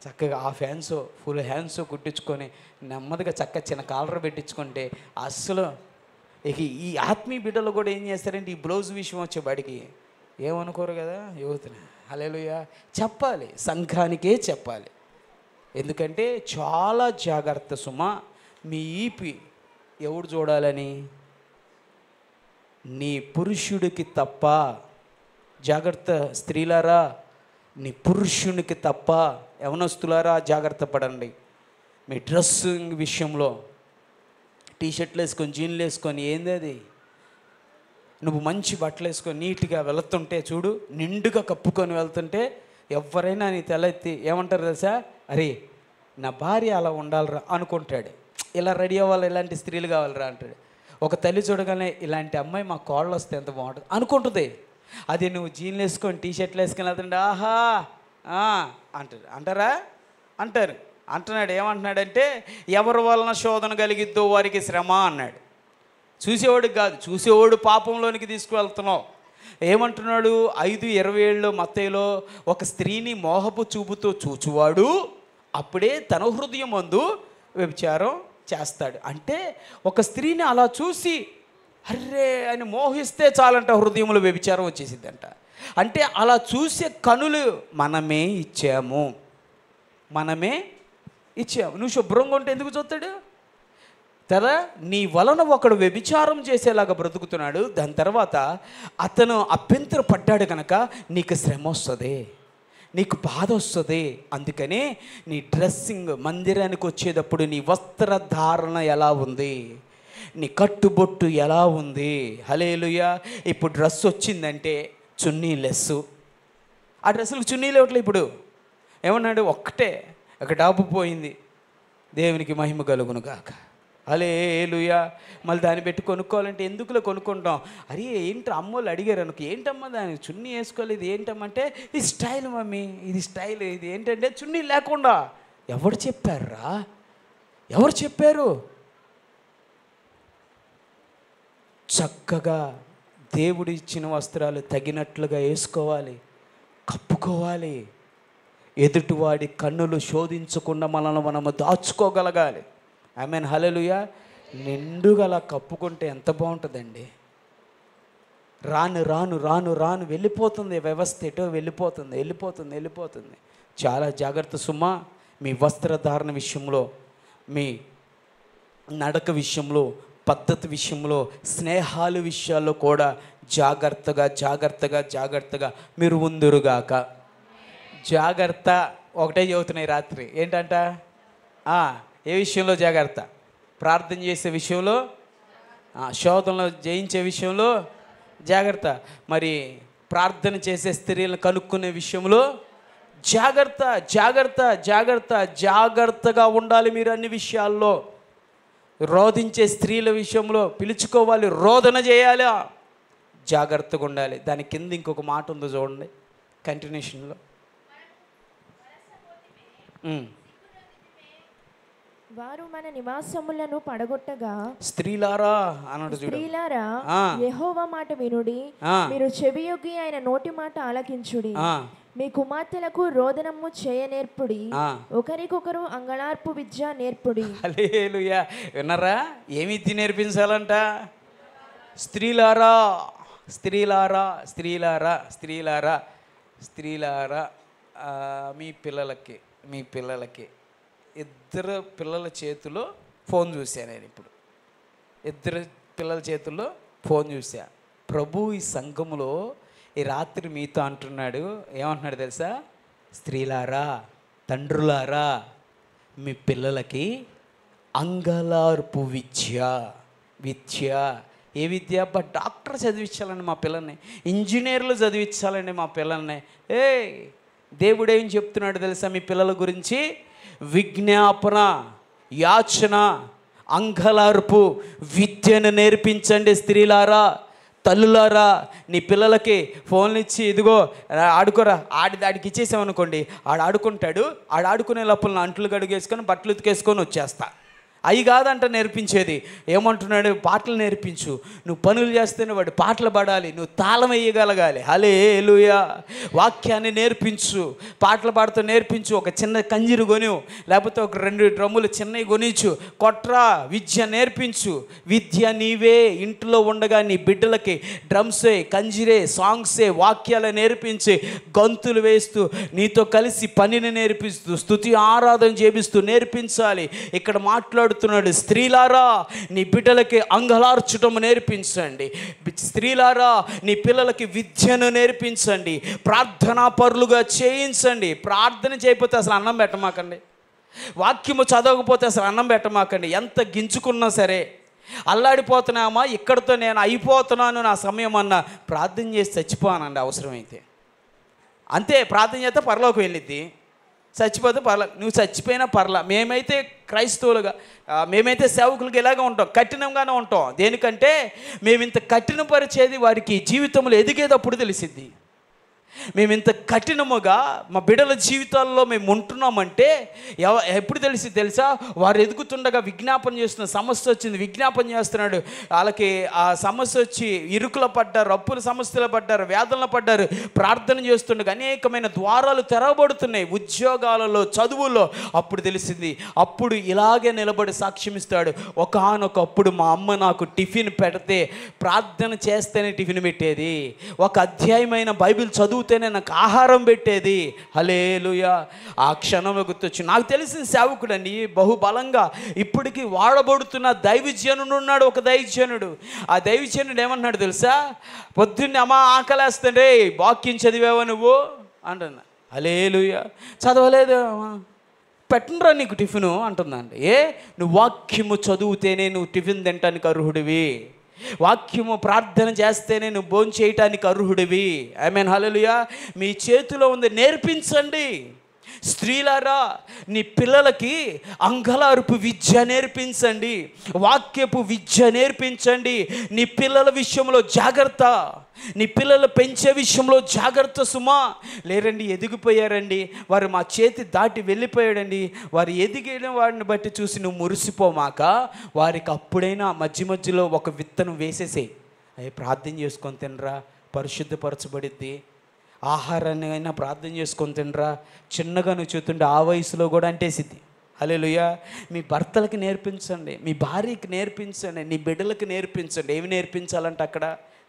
చక్కగా హాఫ్ హ్యాండ్స్ ఫుల్ హ్యాండ్స్ కుట్టించుకొని నెమ్మదిగా చక్కగా చిన్న కాలర్ పెట్టించుకుంటే అస్సలు ఇక ఈ ఆత్మీయ బిడ్డలు కూడా ఏం చేస్తారంటే ఈ బ్లౌజ్ విషయం వచ్చే బడికి ఏమనుకోరు కదా యువతని. హల్లెలూయా. చెప్పాలి, సంఘానికే చెప్పాలి. ఎందుకంటే చాలా జాగ్రత్త సుమా. మీ ఈపి ఎవడు చూడాలని? నీ పురుషుడికి తప్ప. జాగ్రత్త స్త్రీలారా, నీ పురుషునికి తప్ప. యవనస్తులారా జాగ్రత్త పడండి. మీ డ్రెస్సింగ్ విషయంలో టీషర్ట్లు వేసుకొని జీన్లు వేసుకొని ఏంది అది? నువ్వు మంచి బట్టలు వేసుకొని నీట్గా వెళుతుంటే చూడు, నిండుగా కప్పుకొని వెళ్తుంటే ఎవరైనా నీ తలెత్తి ఏమంటారు తెలుసా? అరే నా భార్య అలా ఉండాలిరా అనుకుంటాడు. ఇలా రెడీ అవ్వాలి, ఇలాంటి స్త్రీలు కావాలిరా అంటాడు. ఒక తల్లి చూడగానే ఇలాంటి అమ్మాయి మా కోడలు వస్తే ఎంత బాగుంటుంది అనుకుంటుంది. అది నువ్వు జీన్లు వేసుకొని టీషర్ట్లు వేసుకొని వెళ్తుంటే ఆహా అంటారు. అంటారా? అంటారు. అంటున్నాడు. ఏమంటున్నాడంటే ఎవరి వలన శోధన కలిగిద్దో వారికి శ్రమ అన్నాడు. చూసేవాడికి కాదు, చూసేవాడు పాపంలోనికి తీసుకువెళ్తున్నావు. ఏమంటున్నాడు? 5:27 మత్తయిలో ఒక స్త్రీని మోహపు చూపుతో చూచువాడు అప్పుడే తన హృదయం యందు వ్యభిచారం చేస్తాడు. అంటే ఒక స్త్రీని అలా చూసి అర్రే అని మోహిస్తే చాలంట హృదయంలో వ్యభిచారం వచ్చేసిద్దంట. అంటే అలా చూసే కనులు మనమే ఇచ్చాము. నువ్వు శుభ్రంగా ఉంటే ఎందుకు చూస్తాడు కదా? నీ వలన ఒకడు వ్యభిచారం చేసేలాగా బ్రతుకుతున్నాడు. దాని తర్వాత అతను అభ్యంతరపడ్డాడు కనుక నీకు శ్రమ వస్తుంది, నీకు బాధ వస్తుంది. అందుకనే నీ డ్రెస్సింగ్ మందిరానికి వచ్చేటప్పుడు నీ వస్త్రధారణ ఎలా ఉంది, నీ కట్టుబొట్టు ఎలా ఉంది? హల్లెలూయా. ఇప్పుడు డ్రెస్ వచ్చిందంటే చున్నీ లెస్సు, ఆ డ్రెస్సులకు చున్నీలు ఇవ్వట్లే. ఇప్పుడు ఏమన్నాడు? ఒక్కటే ఒక డాబు పోయింది, దేవునికి మహిమ కలుగును గాక. హల్లెలూయా. మళ్ళీ దాన్ని పెట్టి కొనుక్కోవాలంటే ఎందుకులో కొనుక్కుంటాం? అరే ఏంటి అమ్మోళ్ళు అడిగారు అనుకో, ఏంటమ్మా దానికి చున్నీ వేసుకోలేదు ఏంటమ్మా అంటే, ఇది స్టైల్ మమ్మీ, ఇది స్టైల్, ఇది ఏంటంటే చున్నీ లేకుండా. ఎవరు చెప్పారా? ఎవరు చెప్పారు? చక్కగా దేవుడు ఇచ్చిన వస్త్రాలు తగినట్లుగా వేసుకోవాలి, కప్పుకోవాలి. ఎదుటివాడి కన్నులు శోధించకుండా మనల్ని మనము దాచుకోగలగాలి. ఆమేన్. హల్లెలూయా. నిండుగా అలా కప్పుకుంటే ఎంత బాగుంటుందండి. రాను రాను రాను రాను వెళ్ళిపోతుంది వ్యవస్థ, ఎటో వెళ్ళిపోతుంది. చాలా జాగ్రత్త సుమా. మీ వస్త్రధారణ విషయంలో, మీ నడక విషయంలో, పద్ధతి విషయంలో, స్నేహాల విషయాల్లో కూడా జాగ్రత్తగా మీరు ఉందురుగాక. జాగ్రత్త ఒకటే చెబుతున్నాయి రాత్రి. ఏంటంట? ఏ విషయంలో జాగ్రత్త? ప్రార్థన చేసే విషయంలో, శోధనలో జయించే విషయంలో జాగ్రత్త. మరి ప్రార్థన చేసే స్త్రీలను కనుక్కునే విషయంలో జాగ్రత్తగా ఉండాలి మీరు అన్ని విషయాల్లో. రోధించే స్త్రీల విషయంలో పిలుచుకోవాలి, రోదన చేయాలి, జాగ్రత్తగా ఉండాలి. దాని కింద ఇంకొక మాట ఉందో చూడండి కంటిన్యూషన్లో. వారు మన నివాసములను పడగొట్టగా, స్త్రీలారా అన్నాడు. స్త్రీలారా యెహోవా మాట వినుడి, మీరు చెవియొగ్గి ఆయన నోటి మాట ఆలకించుడి. మీ కుమార్తెలకు రోదనము చేయనేర్పుడి, ఒకరికొకరు అంగళార్పు విద్య నేర్పుడి. హల్లెలూయా. విన్నారా? ఏమి విద్య నేర్పించాలంట? స్త్రీలారా మీ పిల్లలకి ఇద్దరు పిల్లల చేతిలో ఫోన్ చూశాను నేను. ఇప్పుడు ఇద్దరు పిల్లల చేతుల్లో ఫోన్ చూసా. ప్రభు ఈ సంఘములో ఈ రాత్రి మీతో అంటున్నాడు. ఏమంటున్నాడు తెలుసా? స్త్రీలారా, తండ్రులారా, మీ పిల్లలకి అంగలార్పు విద్య. ఏ విద్య? డాక్టర్ చదివించాలండి మా పిల్లల్ని, ఇంజనీర్లు చదివించాలండి మా పిల్లల్ని. దేవుడు ఏం చెప్తున్నాడు తెలుసా మీ పిల్లల గురించి? విజ్ఞాపన, యాచన, అంగలార్పు విద్యను నేర్పించండి. స్త్రీలారా, తల్లులారా, నీ పిల్లలకి ఫోన్లు ఇచ్చి ఇదిగో ఆడుకోరా, ఆడికి ఇచ్చేసామనుకోండి, ఆడుకుంటాడు. ఆడుకునే లోపల అంట్లు గడుగేసుకొని బట్టలు ఉతికేసుకొని వచ్చేస్తా. అవి కాదంట నేర్పించేది. ఏమంటున్నాడు? పాటలు నేర్పించు. నువ్వు పనులు చేస్తేనే వాడు పాటలు పాడాలి, నువ్వు తాళం వేయగలగాలి. హల్లెలూయా. వాక్యాన్ని నేర్పించు, పాటలు పాడుతూ నేర్పించు. ఒక చిన్న కంజిరు కొను, లేకపోతే ఒక 2 డ్రమ్ములు చిన్నవి కొనిచ్చు, కొట్రా. విద్య నేర్పించు. విద్య నీవే ఇంట్లో ఉండగా నీ బిడ్డలకి డ్రమ్సే, కంజిరే, సాంగ్సే, వాక్యాలు నేర్పించి గంతులు వేస్తూ నీతో కలిసి పనిని నేర్పిస్తూ స్తుతి ఆరాధన చేపిస్తూ నేర్పించాలి. ఇక్కడ మాట్లాడుతున్నాడు, స్త్రీలారా నీ బిడ్డలకి అంగలార్చటం నేర్పించండి. స్త్రీలారా నీ పిల్లలకి విద్యను నేర్పించండి. ప్రార్థనా పరులుగా చేయించండి. ప్రార్థన చేయకపోతే అసలు అన్నం పెట్టమాకండి. వాక్యము చదవకపోతే అసలు అన్నం పెట్టమాకండి. ఎంత గింజుకున్నా సరే, అల్లాడిపోతున్నామా, ఇక్కడితో నేను అయిపోతున్నాను నా సమయం అన్న ప్రార్థన చేసి చచ్చిపోనండి అవసరమైతే. అంతే. ప్రార్థన చేస్తే పరలోకి వెళ్ళిద్ది, చచ్చిపోతే పర్లా. నువ్వు చచ్చిపోయినా పర్లా. మేమైతే క్రైస్తవులుగా, మేమైతే సేవకులుగా ఇలాగే ఉంటాం, కఠినంగానే ఉంటాం. దేనికంటే మేము ఇంత కఠినపరిచేది వారికి జీవితంలో ఎదిగేటప్పుడు తెలిసిద్ది. మేము ఇంత కఠినముగా మా బిడ్డల జీవితాల్లో మేము ఉంటున్నామంటే ఎప్పుడు తెలుసా? వారు ఎదుగుతుండగా విజ్ఞాపన చేస్తున్న సమస్య వచ్చింది, విజ్ఞాపన చేస్తున్నాడు. వాళ్ళకి ఆ సమస్య వచ్చి ఇరుకులు పడ్డారు, అప్పుల సమస్యలు పడ్డారు, వేదనలు పడ్డారు. ప్రార్థన చేస్తుండగా అనేకమైన ద్వారాలు తెరవబడుతున్నాయి, ఉద్యోగాలలో, చదువుల్లో. అప్పుడు తెలిసింది. అప్పుడు ఇలాగే నిలబడి సాక్ష్యం ఇస్తాడు. ఒకానొకప్పుడు మా అమ్మ నాకు టిఫిన్ పెడితే, ప్రార్థన చేస్తేనే టిఫిన్ పెట్టేది, ఒక అధ్యాయమైన బైబిల్ చదువుతేనే నాకు ఆహారం పెట్టేది. హల్లెలూయా. ఆ క్షణమే గుర్తొచ్చి నాకు తెలిసిన సేవకుడండి, బహుబలంగా ఇప్పటికీ వాడబడుతున్న దైవజనుడు ఉన్నాడు. ఒక దైవజనుడు. ఆ దైవజనుడు ఏమన్నాడు తెలుసా? పొద్దున్నే అమ్మ ఆకలేస్తుండే, వాక్యం చదివావా నువ్వు అంటున్నా. హల్లెలూయా. చదవలేదు. పెట్టనురా నీకు టిఫిను అంటుందండి. నువ్వు వాక్యము చదివితేనే నువ్వు టిఫిన్ తినటానికి అర్హుడివి, వాక్యము ప్రార్థన చేస్తేనే నువ్వు భోజనం చేయటానికి అర్హుడివి. ఆమేన్, హల్లెలూయా. మీ చేతిలో ఉంది, నేర్పించండి. స్త్రీలారా, నీ పిల్లలకి అంగలార్పు విద్య నేర్పించండి, వాక్యపు విద్య నేర్పించండి. నీ పిల్లల విషయంలో జాగ్రత్త, నీ పిల్లలు పెంచే విషయంలో జాగ్రత్త సుమా. లేరండి, ఎదిగిపోయారండి, వారు మా చేతి దాటి వెళ్ళిపోయాడండి, వారు ఎదిగిన వాడిని బట్టి చూసి నువ్వు మురిసిపోమాక వారికి అప్పుడైనా మధ్య మధ్యలో ఒక విత్తనం వేసేసేయి. అవి ప్రార్థన చేసుకొని తినరా, పరిశుద్ధపరచబడిద్ది. ఆహారాన్ని అయినా ప్రార్థన చేసుకొని తినరా, చిన్నగా నువ్వు చూస్తుంటే ఆ వయసులో కూడా అంటేసిద్ది. హల్లెలూయా. మీ భర్తలకి నేర్పించండి, మీ భార్యకి నేర్పించండి, నీ బిడ్డలకు నేర్పించండి. ఏమి నేర్పించాలంట అక్కడ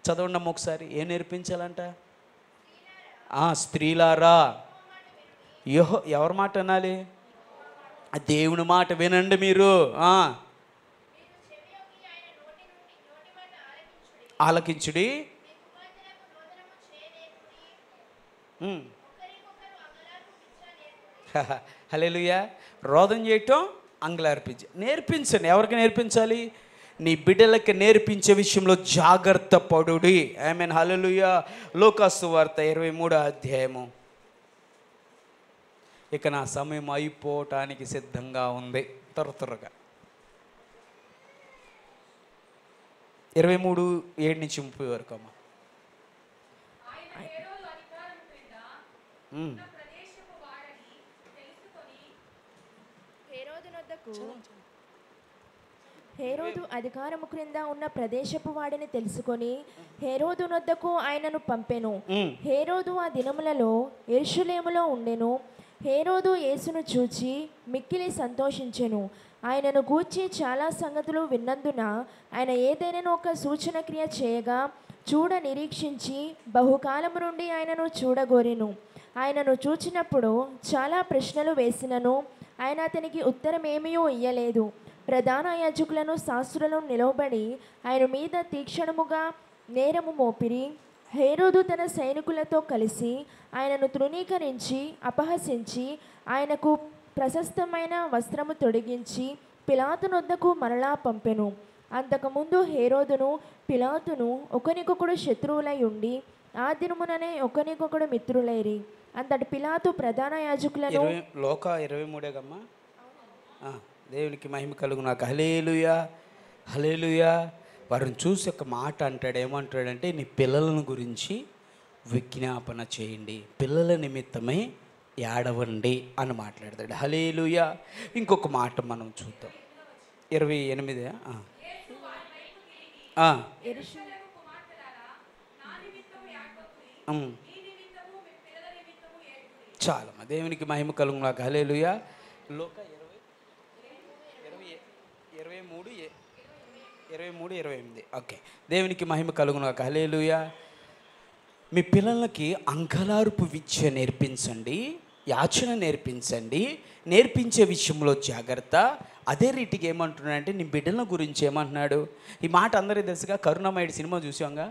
చదవండి ఒకసారి. ఏం నేర్పించాలంట? స్త్రీలారా, ఎవరి మాట అనాలి? దేవుని మాట వినండి మీరు. ఆలకించుడి. హల్లెలూయా. రోదన చేయటం, అంగలార్పించి నేర్పించండి. ఎవరికి నేర్పించాలి? నీ బిడ్డలకి నేర్పించే విషయంలో జాగ్రత్త పడుడి. ఆమేన్, హల్లెలూయా. లూకాసు సువార్త 23వ అధ్యాయము. ఇక నా సమయం అయిపోవటానికి సిద్ధంగా ఉంది. త్వరగా 23:7-30 వరకు అమ్మ. హేరోదు అధికారము క్రింద ఉన్న ప్రదేశపు వాడిని తెలుసుకొని హేరోదు నొద్దకు ఆయనను పంపెను. హేరోదు ఆ దినములలో యెరూషలేములో ఉండెను. హేరోదు యేసును చూచి మిక్కిలి సంతోషించెను. ఆయనను గూర్చి చాలా సంగతులు విన్నందున ఆయన ఏదైనా ఒక సూచన క్రియ చేయగా చూడ నిరీక్షించి బహుకాలము నుండి ఆయనను చూడగోరెను. ఆయనను చూచినప్పుడు చాలా ప్రశ్నలు వేసినను ఆయన అతనికి ఉత్తరం ఏమీ ఇయ్యలేదు. ప్రధాన యాజకులను శాస్త్రులను నిలవబడి ఆయన మీద తీక్షణముగా నేరము మోపిరి. హేరోదు తన సైనికులతో కలిసి ఆయనను తృణీకరించి అపహసించి ఆయనకు ప్రశస్తమైన వస్త్రము తొడిగించి పిలాతు నొద్దకు మరలా పంపెను. అంతకుముందు హేరోదును పిలాతును ఒకనికొకడు శత్రువులై ఉండి ఆ దినముననే ఒకనికొకడు మిత్రులైరి. అంతటి పిలాతు ప్రధాన యాజకులను లోక 23 దేవునికి మహిమ కలుగునాక. హల్లెలూయా, హల్లెలూయా. వారిని చూసి ఒక మాట అంటాడు. ఏమంటాడంటే, నీ పిల్లలను గురించి విజ్ఞాపన చేయండి, పిల్లల నిమిత్తమై ఏడవండి అని మాట్లాడతాడు. హల్లెలూయా. ఇంకొక మాట మనం చూద్దాం. 28. చాలమ్మా, దేవునికి మహిమ కలుగునాక. హల్లెలూయా. లోక 23:28. ఓకే, దేవునికి మహిమ కలుగునాక. హల్లెలూయా. మీ పిల్లలకి అంగలార్పు విద్య నేర్పించండి, యాచన నేర్పించండి, నేర్పించే విషయంలో జాగ్రత్త. అదే రీతికి ఏమంటున్నాడంటే, నీ బిడ్డల గురించి ఏమంటున్నాడు? ఈ మాట అందరికీ తెలుసుగా. కరుణామయుడు సినిమా చూసాంగా.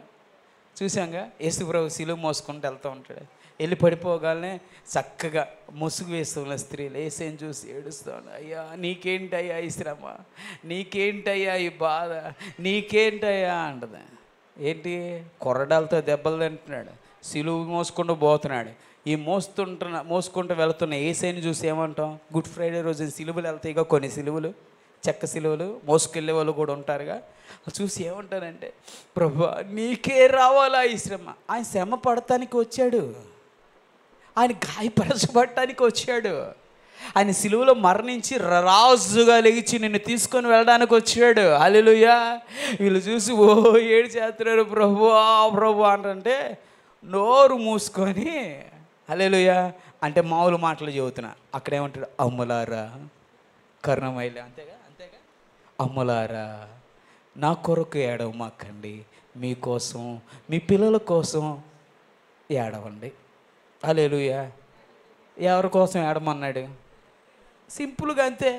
యేసుప్రభు సిలువ మోసుకుంటూ వెళ్తూ ఉంటాడు. వెళ్ళి పడిపోగానే చక్కగా ముసుగు వేస్తున్న స్త్రీలు యేసుని చూసి ఏడుస్తాను. అయ్యా నీకేంటయ్యా ఈ శ్రమ, నీకేంటయ్యా ఈ బాధ, నీకేంటయ్యా అంటది. ఏంటి? కొరడాలతో దెబ్బలు తింటున్నాడు, సిలువ మోసుకుంటూ పోతున్నాడు. ఈ మోసుకుంటూ వెళుతున్న యేసుని చూసి ఏమంటాం? గుడ్ ఫ్రైడే రోజు సిలువలు వెళ్తాయిగా, కొన్ని సిలువలు, చెక్క సిలువలు మోసుకెళ్ళే వాళ్ళు కూడా ఉంటారుగా. చూసి ఏమంటారంటే, ప్రభువా నీకే రావాలా ఈ శ్రమ. ఆయన శ్రమ పడటానికి వచ్చాడు, ఆయన గాయపరచబడటానికి వచ్చాడు, ఆయన సిలువలో మరణించి రాజుగా లెగిచి నిన్ను తీసుకొని వెళ్ళడానికి వచ్చాడు. హల్లెలూయా. వీళ్ళు చూసి ఏడు చేస్తున్నారు ప్రభువా అంటే నోరు మూసుకొని హల్లెలూయా అంటే మామూలు మాటలు చెబుతున్నా. అక్కడేమంటాడు? అమ్మలారా, కరుణమయ్యలే, అంతేగా అమ్మలారా, నా కొరకు ఏడవమాకండి, మీకోసం మీ పిల్లల కోసం ఏడవండి. హల్లెలూయా. ఎవరి కోసం ఏడమన్నాడు? సింపుల్గా అంతే.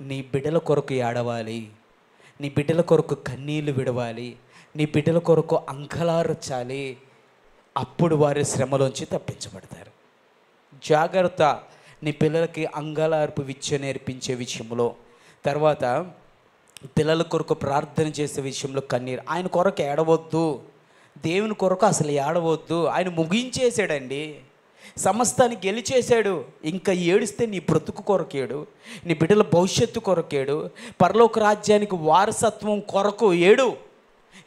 నీ బిడ్డల కొరకు ఏడవాలి, నీ బిడ్డల కొరకు కన్నీళ్ళు విడవాలి, నీ బిడ్డల కొరకు అంకలార్చాలి. అప్పుడు వారి శ్రమలోంచి తప్పించబడతారు. జాగ్రత్త. నీ పిల్లలకి అంగలార్పు విద్య నేర్పించే విషయంలో, తర్వాత పిల్లల కొరకు ప్రార్థన చేసే విషయంలో కన్నీరు. ఆయన కొరకు ఏడవద్దు, దేవుని కొరకు అసలు ఏడవద్దు. ఆయన ముగించేశాడండి, సమస్తాన్ని గెలిచేశాడు. ఇంకా ఏడిస్తే నీ బ్రతుకు కొరకేడు, నీ బిడ్డల భవిష్యత్తు కొరకేడు, పరలోక రాజ్యానికి వారసత్వం కొరకు ఏడు.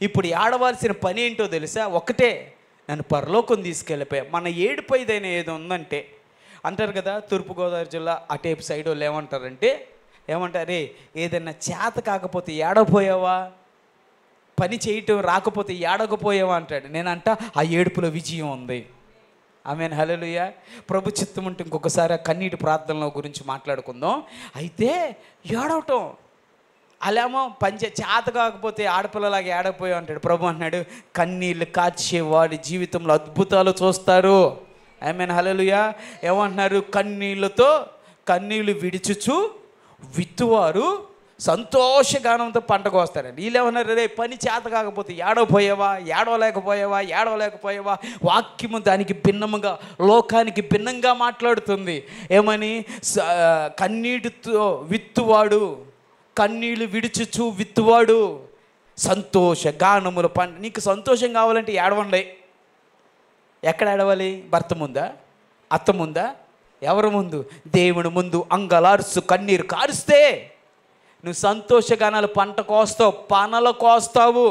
ఇప్పుడు ఏడవలసిన పని ఏంటో తెలుసా? ఒకటే, నన్ను పరలోకం తీసుకెళ్ళిపోయా. మన ఏడుపైదైనా ఏదో ఉందంటే అంటారు కదా, తూర్పుగోదావరి జిల్లా అటేపు సైడ్ వాళ్ళు ఏమంటారే, ఏదైనా చేత కాకపోతే ఏడపోయావా, పని చేయటం రాకపోతే ఏడకపోయావా అంటాడు. నేనంట ఆ ఏడుపులో విజయం ఉంది. ఆమేన్, హల్లెలూయా. ప్రభు చిత్తం ఉంటే ఇంకొకసారి ఆ కన్నీటి ప్రార్థనల గురించి మాట్లాడుకుందాం. అయితే ఏడవటం, అలామో చేత కాకపోతే ఆడపిల్లలాగా ఏడపోయావు అంటాడు. ప్రభు అంటున్నాడు, కన్నీళ్ళు కార్చే వాడి జీవితంలో అద్భుతాలు చూస్తారు. ఆమేన్, హల్లెలూయా. ఏమంటున్నారు? కన్నీళ్ళు విడిచుచు విత్తువారు సంతోషగానంతో పంట కోస్తారండి. వీళ్ళు ఏమన్నారు? రే పని చేత కాకపోతే ఏడవలేకపోయావా. వాక్యము దానికి భిన్నముగా, లోకానికి భిన్నంగా మాట్లాడుతుంది. ఏమని? కన్నీటితో విత్తువాడు, కన్నీళ్ళు విడిచుచు విత్తువాడు సంతోష గానముల పంట. నీకు సంతోషం కావాలంటే ఏడవండి. ఎక్కడ ఏడవాలి? భర్త ముందా, అత్త ముందా, ఎవరి ముందు? దేవుని ముందు అంగలార్సు కన్నీరు కారుస్తే నువ్వు సంతోషగానాలు పంట కోస్తావు, పనలు కోస్తావు.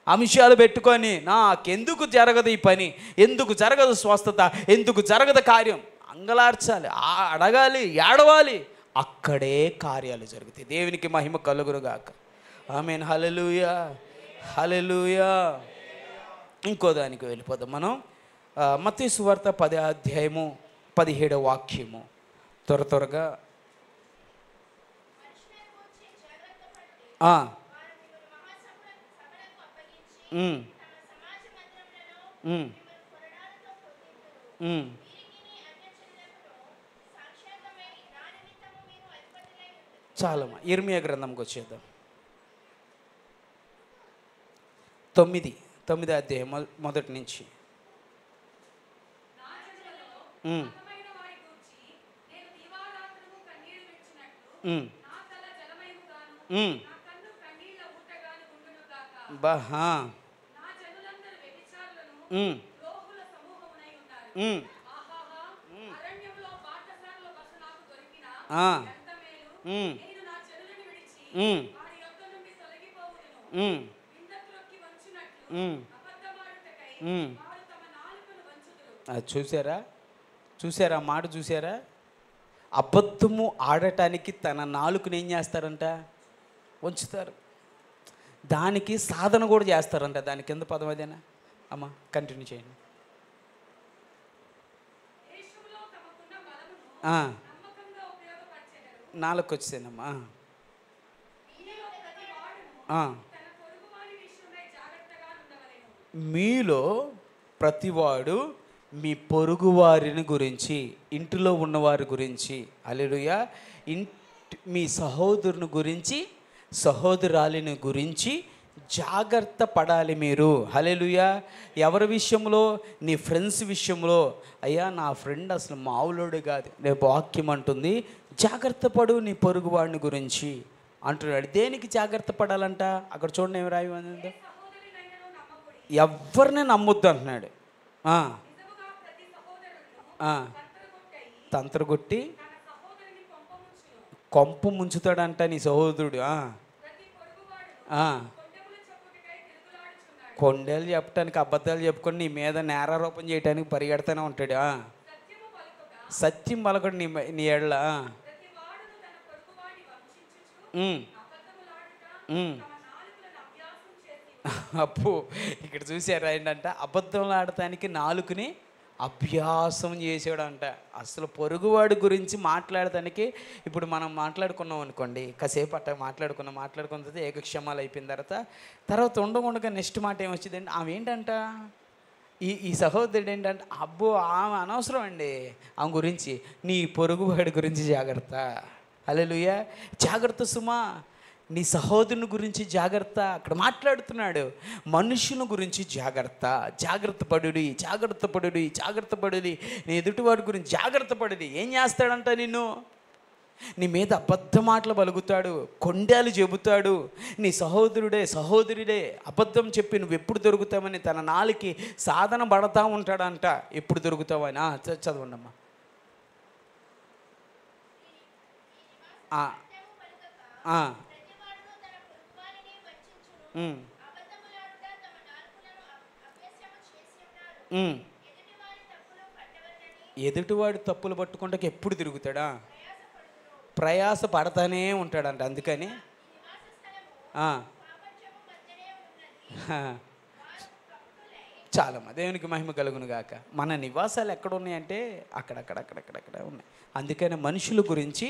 అంశాలు పెట్టుకొని నాకెందుకు జరగదు ఈ పని, ఎందుకు జరగదు స్వస్థత, ఎందుకు జరగదు కార్యం, అంగలార్చాలి, అడగాలి, ఏడవాలి. అక్కడే కార్యాలు జరుగుతాయి. దేవునికి మహిమ కలుగునుగాక. ఆమేన్, హల్లెలూయా, హల్లెలూయా. ఇంకో దానికి వెళ్ళిపోదాం మనం. మత్తయి సువార్త 10వ అధ్యాయము 17వ వాక్యము. త్వరగా చాలమ్మా, ఇర్మియా గ్రంథంకి వచ్చేద్దాం. 9వ అధ్యాయం మొదటి నుంచి. చూసారా మాట చూసారా? అబద్ధము ఆడటానికి తన నాలుకను ఏం చేస్తారంట? ఉంచుతారు. దానికి సాధన కూడా చేస్తారంట. దానికి ఎంత పదం అదేనా? అమ్మా కంటిన్యూ చేయండి. నాలుగు వచ్చేనమ్మా. మీలో ప్రతివాడు మీ పొరుగు వారిని గురించి, ఇంటిలో ఉన్నవారి గురించి, హల్లెలూయా, మీ సహోదరుని గురించి, సహోదరాలిని గురించి జాగ్రత్త పడాలి మీరు. హల్లెలూయా. ఎవరి విషయంలో? నీ ఫ్రెండ్స్ విషయంలో. అయ్యా నా ఫ్రెండ్ అసలు మావులోడు కాదు, రేపు వాక్యం అంటుంది జాగ్రత్త పడు నీ పొరుగు వాడిని గురించి అంటున్నాడు. దేనికి జాగ్రత్త పడాలంట? అక్కడ చూడండి ఏమి రాయి ఉందో. ఎవరిని నమ్మొద్దు అంటున్నాడు. తంత్రగొట్టి కొంప ముంచుతాడంట నీ సహోదరుడు. కొండలు చెప్పడానికి, అబద్ధాలు చెప్పుకొని నీ మీద నేరారోపణ చేయడానికి పరిగెడతానే ఉంటాడు. సత్యం పలకడు నీ ఏళ్ళ. అప్పు ఇక్కడ చూసారా ఏంటంట? అబద్ధంలో ఆడటానికి నాలుకని అభ్యాసం చేసాడంట. అసలు పొరుగువాడి గురించి మాట్లాడటానికి ఇప్పుడు మనం మాట్లాడుకున్నాం అనుకోండి, కాసేపు అట్ట మాట్లాడుకున్న తర్వాత ఏకక్షమాలు అయిపోయిన తర్వాత ఉండకుండా నెక్స్ట్ మాట ఏమొచ్చిందండి? ఆమె ఏంటంట, ఈ సహోదరుడు ఏంటంటే, అబ్బో ఆమె అనవసరం అండి, ఆమె గురించి. నీ పొరుగువాడి గురించి జాగ్రత్త. హల్లెలూయా. జాగ్రత్త సుమా. నీ సహోదరుని గురించి జాగ్రత్త. అక్కడ మాట్లాడుతున్నాడు, మనుషుల గురించి జాగ్రత్త, జాగ్రత్త పడుడి, జాగ్రత్త పడుడి, జాగ్రత్త పడుడి. నీ ఎదుటివాడి గురించి జాగ్రత్త పడుడి. ఏం చేస్తాడంట? నీ మీద అబద్ధ మాటలు పలుకుతాడు, కొండలు చెబుతాడు. నీ సహోదరుడే అబద్ధం చెప్పి నువ్వు ఎప్పుడు దొరుకుతావని తన నాలుకి సాధన పడతా ఉంటాడంట. ఎప్పుడు దొరుకుతావని. చదవండమ్మా. ఎదుటివాడు తప్పులు పట్టుకుంటే ఎప్పుడు తిరుగుతాడా? ప్రయాస పడతానే ఉంటాడంట. అందుకని చాలమ్మా, దేవునికి మహిమ కలుగును గాక. మన నివాసాలు ఎక్కడ ఉన్నాయంటే అక్కడక్కడ ఉన్నాయి. అందుకని మనుషుల గురించి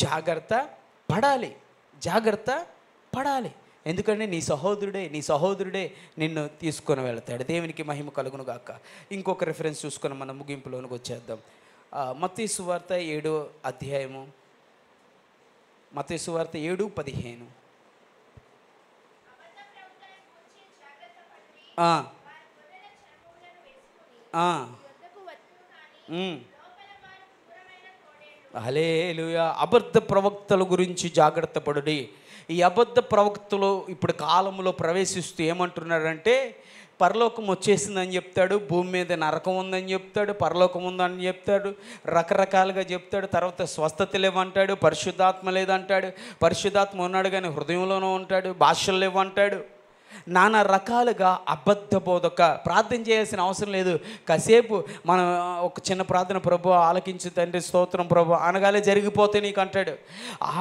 జాగ్రత్త పడాలి. ఎందుకంటే నీ సహోదరుడే నిన్ను తీసుకొని వెళ్తాడు. దేవునికి మహిమ కలుగును గాక. ఇంకొక రిఫరెన్స్ చూసుకొని మనం ముగింపులోనికి వచ్చేద్దాం. మత్తయి సువార్త 7వ అధ్యాయము, మత్తయి సువార్త 7:15. హల్లెలూయా. అబద్ధ ప్రవక్తల గురించి జాగ్రత్త పడుడి. ఈ అబద్ధ ప్రవక్తలు ఇప్పుడు కాలంలో ప్రవేశిస్తూ ఏమంటున్నారంటే, పరలోకం వచ్చేసిందని చెప్తాడు, భూమి మీద నరకం ఉందని చెప్తాడు, పరలోకం ఉందని చెప్తాడు, రకరకాలుగా చెప్తాడు. తర్వాత స్వస్థత లేవంటాడు, పరిశుద్ధాత్మ లేదంటాడు, పరిశుద్ధాత్మ ఉన్నాడు కానీ హృదయంలోనూ ఉంటాడు, భాషలు లేవంటాడు. నానా రకాలుగా అబద్ధ బోధక. ప్రార్థన చేయాల్సిన అవసరం లేదు. కాసేపు మనం ఒక చిన్న ప్రార్థన, ప్రభు ఆలకించు తండ్రి స్తోత్రం ప్రభు అనగానే జరిగిపోతే నీకు అంటాడు.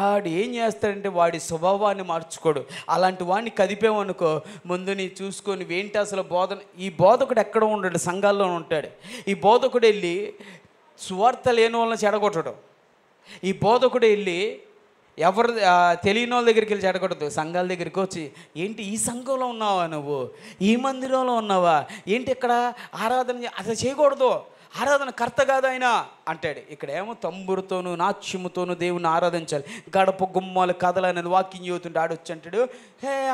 ఆడు ఏం చేస్తాడంటే వాడి స్వభావాన్ని మార్చుకోడు. అలాంటి వాడిని కదిపేవనుకో, ముందు నీ చూసుకొని ఏంటి అసలు బోధన. ఈ బోధకుడు ఎక్కడ ఉండడు, సంఘాల్లో ఉంటాడు. ఈ బోధకుడు వెళ్ళి సువార్త లేని వాళ్ళని చెడగొట్టడం. ఈ బోధకుడు వెళ్ళి ఎవరు తెలియని వాళ్ళ దగ్గరికి వెళ్ళి చెడగొట్టదు. సంఘాల దగ్గరికి వచ్చి, ఏంటి ఈ సంఘంలో ఉన్నావా, నువ్వు ఈ మందిరంలో ఉన్నావా, ఏంటి ఇక్కడ ఆరాధన అసలు చేయకూడదు, ఆరాధన కర్త కాదు ఆయన అంటాడు. ఇక్కడ ఏమో తంబురుతోనూ నాట్యముతోనూ దేవుని ఆరాధించాలి, గడప గుమ్మాలు కదలనేది వాకింగ్ చదువుతుంటే ఆడొచ్చి అంటాడు,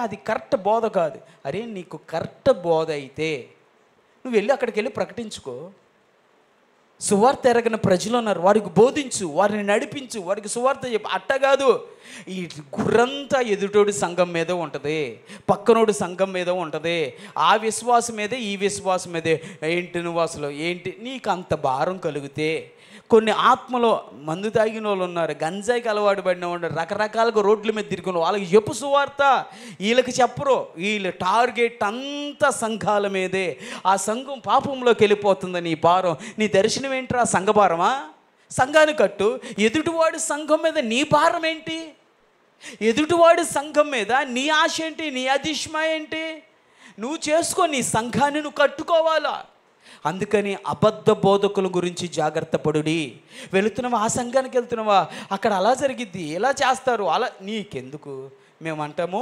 అది కరెక్ట్ బోధ కాదు. అరే నీకు కరెక్ట్ బోధ అయితే నువ్వు వెళ్ళి అక్కడికి వెళ్ళి ప్రకటించుకో. సువార్త ఎరగిన ప్రజలు ఉన్నారు, వారికి బోధించు, వారిని నడిపించు, వారికి సువార్త చెప్పు. అట్ట కాదు, ఈ గుర్రంతా ఎదుటోడి సంఘం మీద ఉంటుంది, పక్కనోడు సంఘం మీద ఉంటుంది, ఆ విశ్వాసం మీదే ఈ విశ్వాసం మీదే. ఏంటి నువ్వు అసలు ఏంటి నీకు అంత భారం కలిగితే? కొన్ని ఆత్మలో మందు తాగిన వాళ్ళు ఉన్నారు, గంజాయికి అలవాటు పడిన వాళ్ళు, రకరకాలుగా రోడ్ల మీద తిరుగున్న వాళ్ళకి చెప్పు సువార్త. వీళ్ళకి చెప్పరు. వీళ్ళ టార్గెట్ అంతా సంఘాల మీదే. ఆ సంఘం పాపంలోకి వెళ్ళిపోతుంది. నీ భారం, నీ దర్శనం ఏంట్రా? సంఘ భారమా? సంఘాన్ని కట్టు. ఎదుటివాడి సంఘం మీద నీ భారం ఏంటి? ఎదుటివాడి సంఘం మీద నీ ఆశ ఏంటి? నీ అధిష్మ ఏంటి? నువ్వు చేసుకో, నీ సంఘాన్ని నువ్వు కట్టుకోవాలా. అందుకని అబద్ధ బోధకుల గురించి జాగ్రత్త పడుడి. వెళుతున్నావా, ఆ సంఘానికి వెళ్తున్నావా, అక్కడ అలా జరిగిద్ది, ఎలా చేస్తారు, అలా నీకెందుకు? మేము అంటాము,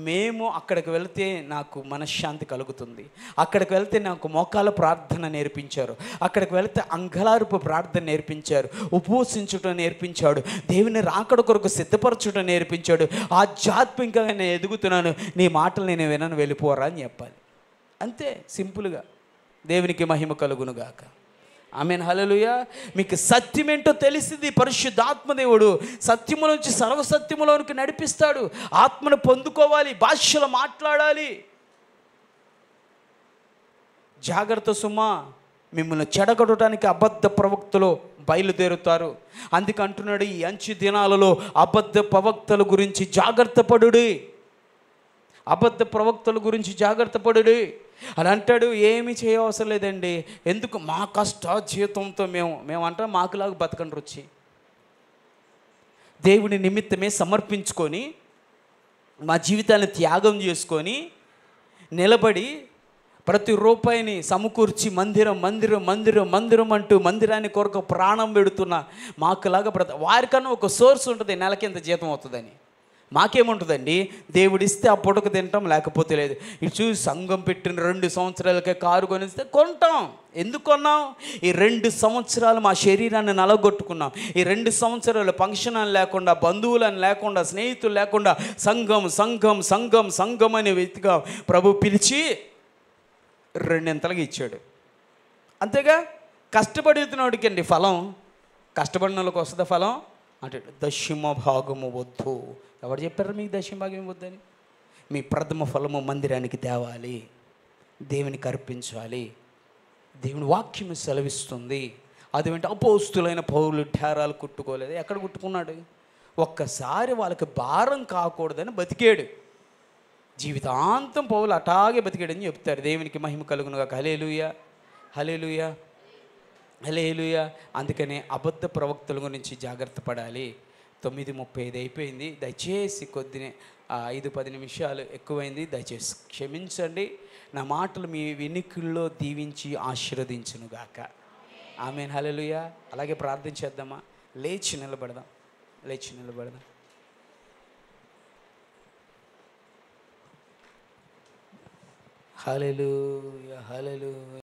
మేము అక్కడికి వెళితే నాకు మనశ్శాంతి కలుగుతుంది, అక్కడికి వెళ్తే నాకు మోకాల ప్రార్థన నేర్పించారు, అక్కడికి వెళితే అంగలార్పు ప్రార్థన నేర్పించారు, ఉపవసించుట నేర్పించాడు, దేవుని రాకడ కొరకు సిద్ధపరచుట నేర్పించాడు, ఆధ్యాత్మికంగా నేను ఎదుగుతున్నాను, నీ మాటలు నేను వినను, వెళ్ళిపోరా అని చెప్పాలి. అంతే సింపుల్గా. దేవునికి మహిమ కలుగునుగాక. ఆమేన్, హల్లెలూయా. మీకు సత్యం ఏంటో తెలిసింది. పరిశుద్ధాత్మదేవుడు సత్యము నుంచి సర్వసత్యములోనికి నడిపిస్తాడు. ఆత్మను పొందుకోవాలి, భాషలు మాట్లాడాలి. జాగ్రత్త సుమా, మిమ్మల్ని చెడగొట్టడానికి అబద్ధ ప్రవక్తలు బయలుదేరుతారు. అందుకే అంటున్నాడు, ఈ అంచు దినాలలో అబద్ధ ప్రవక్తల గురించి జాగ్రత్త పడుడి. అబద్ధ ప్రవక్తల గురించి జాగ్రత్త పడుడి అని అంటాడు. ఏమీ చేయవసరం లేదండి. ఎందుకు? మా కష్ట జీవితంతో మేము అంటాం మాకులాగా బతకండి రుచి. దేవుని నిమిత్తమే సమర్పించుకొని మా జీవితాన్ని త్యాగం చేసుకొని నిలబడి ప్రతి రూపాయిని సమకూర్చి మందిరం అంటూ మందిరాన్ని కొరకు ప్రాణం పెడుతున్న మాకులాగా వారికన్నా ఒక సోర్స్ ఉంటుంది, నెలకి ఎంత జీతం అవుతుందని. మాకేముంటుందండి, దేవుడిస్తే ఆ పూటకు తింటాం, లేకపోతే లేదు. ఇటు చూసి సంఘం పెట్టిన 2 సంవత్సరాలకే కారు కొనిస్తే కొంటాం. ఎందుకు కొన్నాం? ఈ 2 సంవత్సరాలు మా శరీరాన్ని నలగొట్టుకున్నాం. ఈ 2 సంవత్సరాలు ఫంక్షన్ అని లేకుండా, బంధువులని లేకుండా, స్నేహితులు లేకుండా సంఘం సంఘం సంఘం సంఘం అనే వ్యక్తిగా ప్రభు పిలిచి 2 ఇచ్చాడు. అంతేగా. కష్టపడుతున్నవాడికి అండి ఫలం, కష్టపడిన వాళ్ళకి వస్తుందా ఫలం అంటే? దశమ భాగము వద్దు. ఎవరు చెప్పారు మీకు దశమ భాగం వద్దని? మీ ప్రథమ ఫలము మందిరానికి తేవాలి, దేవునికి అర్పించాలి. దేవుని వాక్యం సెలవిస్తుంది. అదేంటి, అపోస్తులైన పౌలు ఠేరాలు కుట్టుకోలేదు. ఎక్కడ కుట్టుకున్నాడు? ఒక్కసారి వాళ్ళకి భారం కాకూడదని బతికాడు. జీవితాంతం పౌలు అటాగే బతికాడని చెప్తారు. దేవునికి మహిమ కలుగునుగాక. హల్లెలూయా, హల్లెలూయా, హల్లెలూయా. అందుకనే అబద్ధ ప్రవక్తల గురించి జాగ్రత్త పడాలి. 9:35 అయిపోయింది. దయచేసి కొద్దినే 5-10 నిమిషాలు ఎక్కువైంది. దయచేసి క్షమించండి. నా మాటలు మీ వినికిల్లో దీవించి ఆశీర్వదించునుగాక. ఆమేన్, హల్లెలూయా. అలాగే ప్రార్థన చేద్దామా? లేచి నిలబడదాం, లేచి నిలబడదాం. హల్లెలూయా, హల్లెలూయా.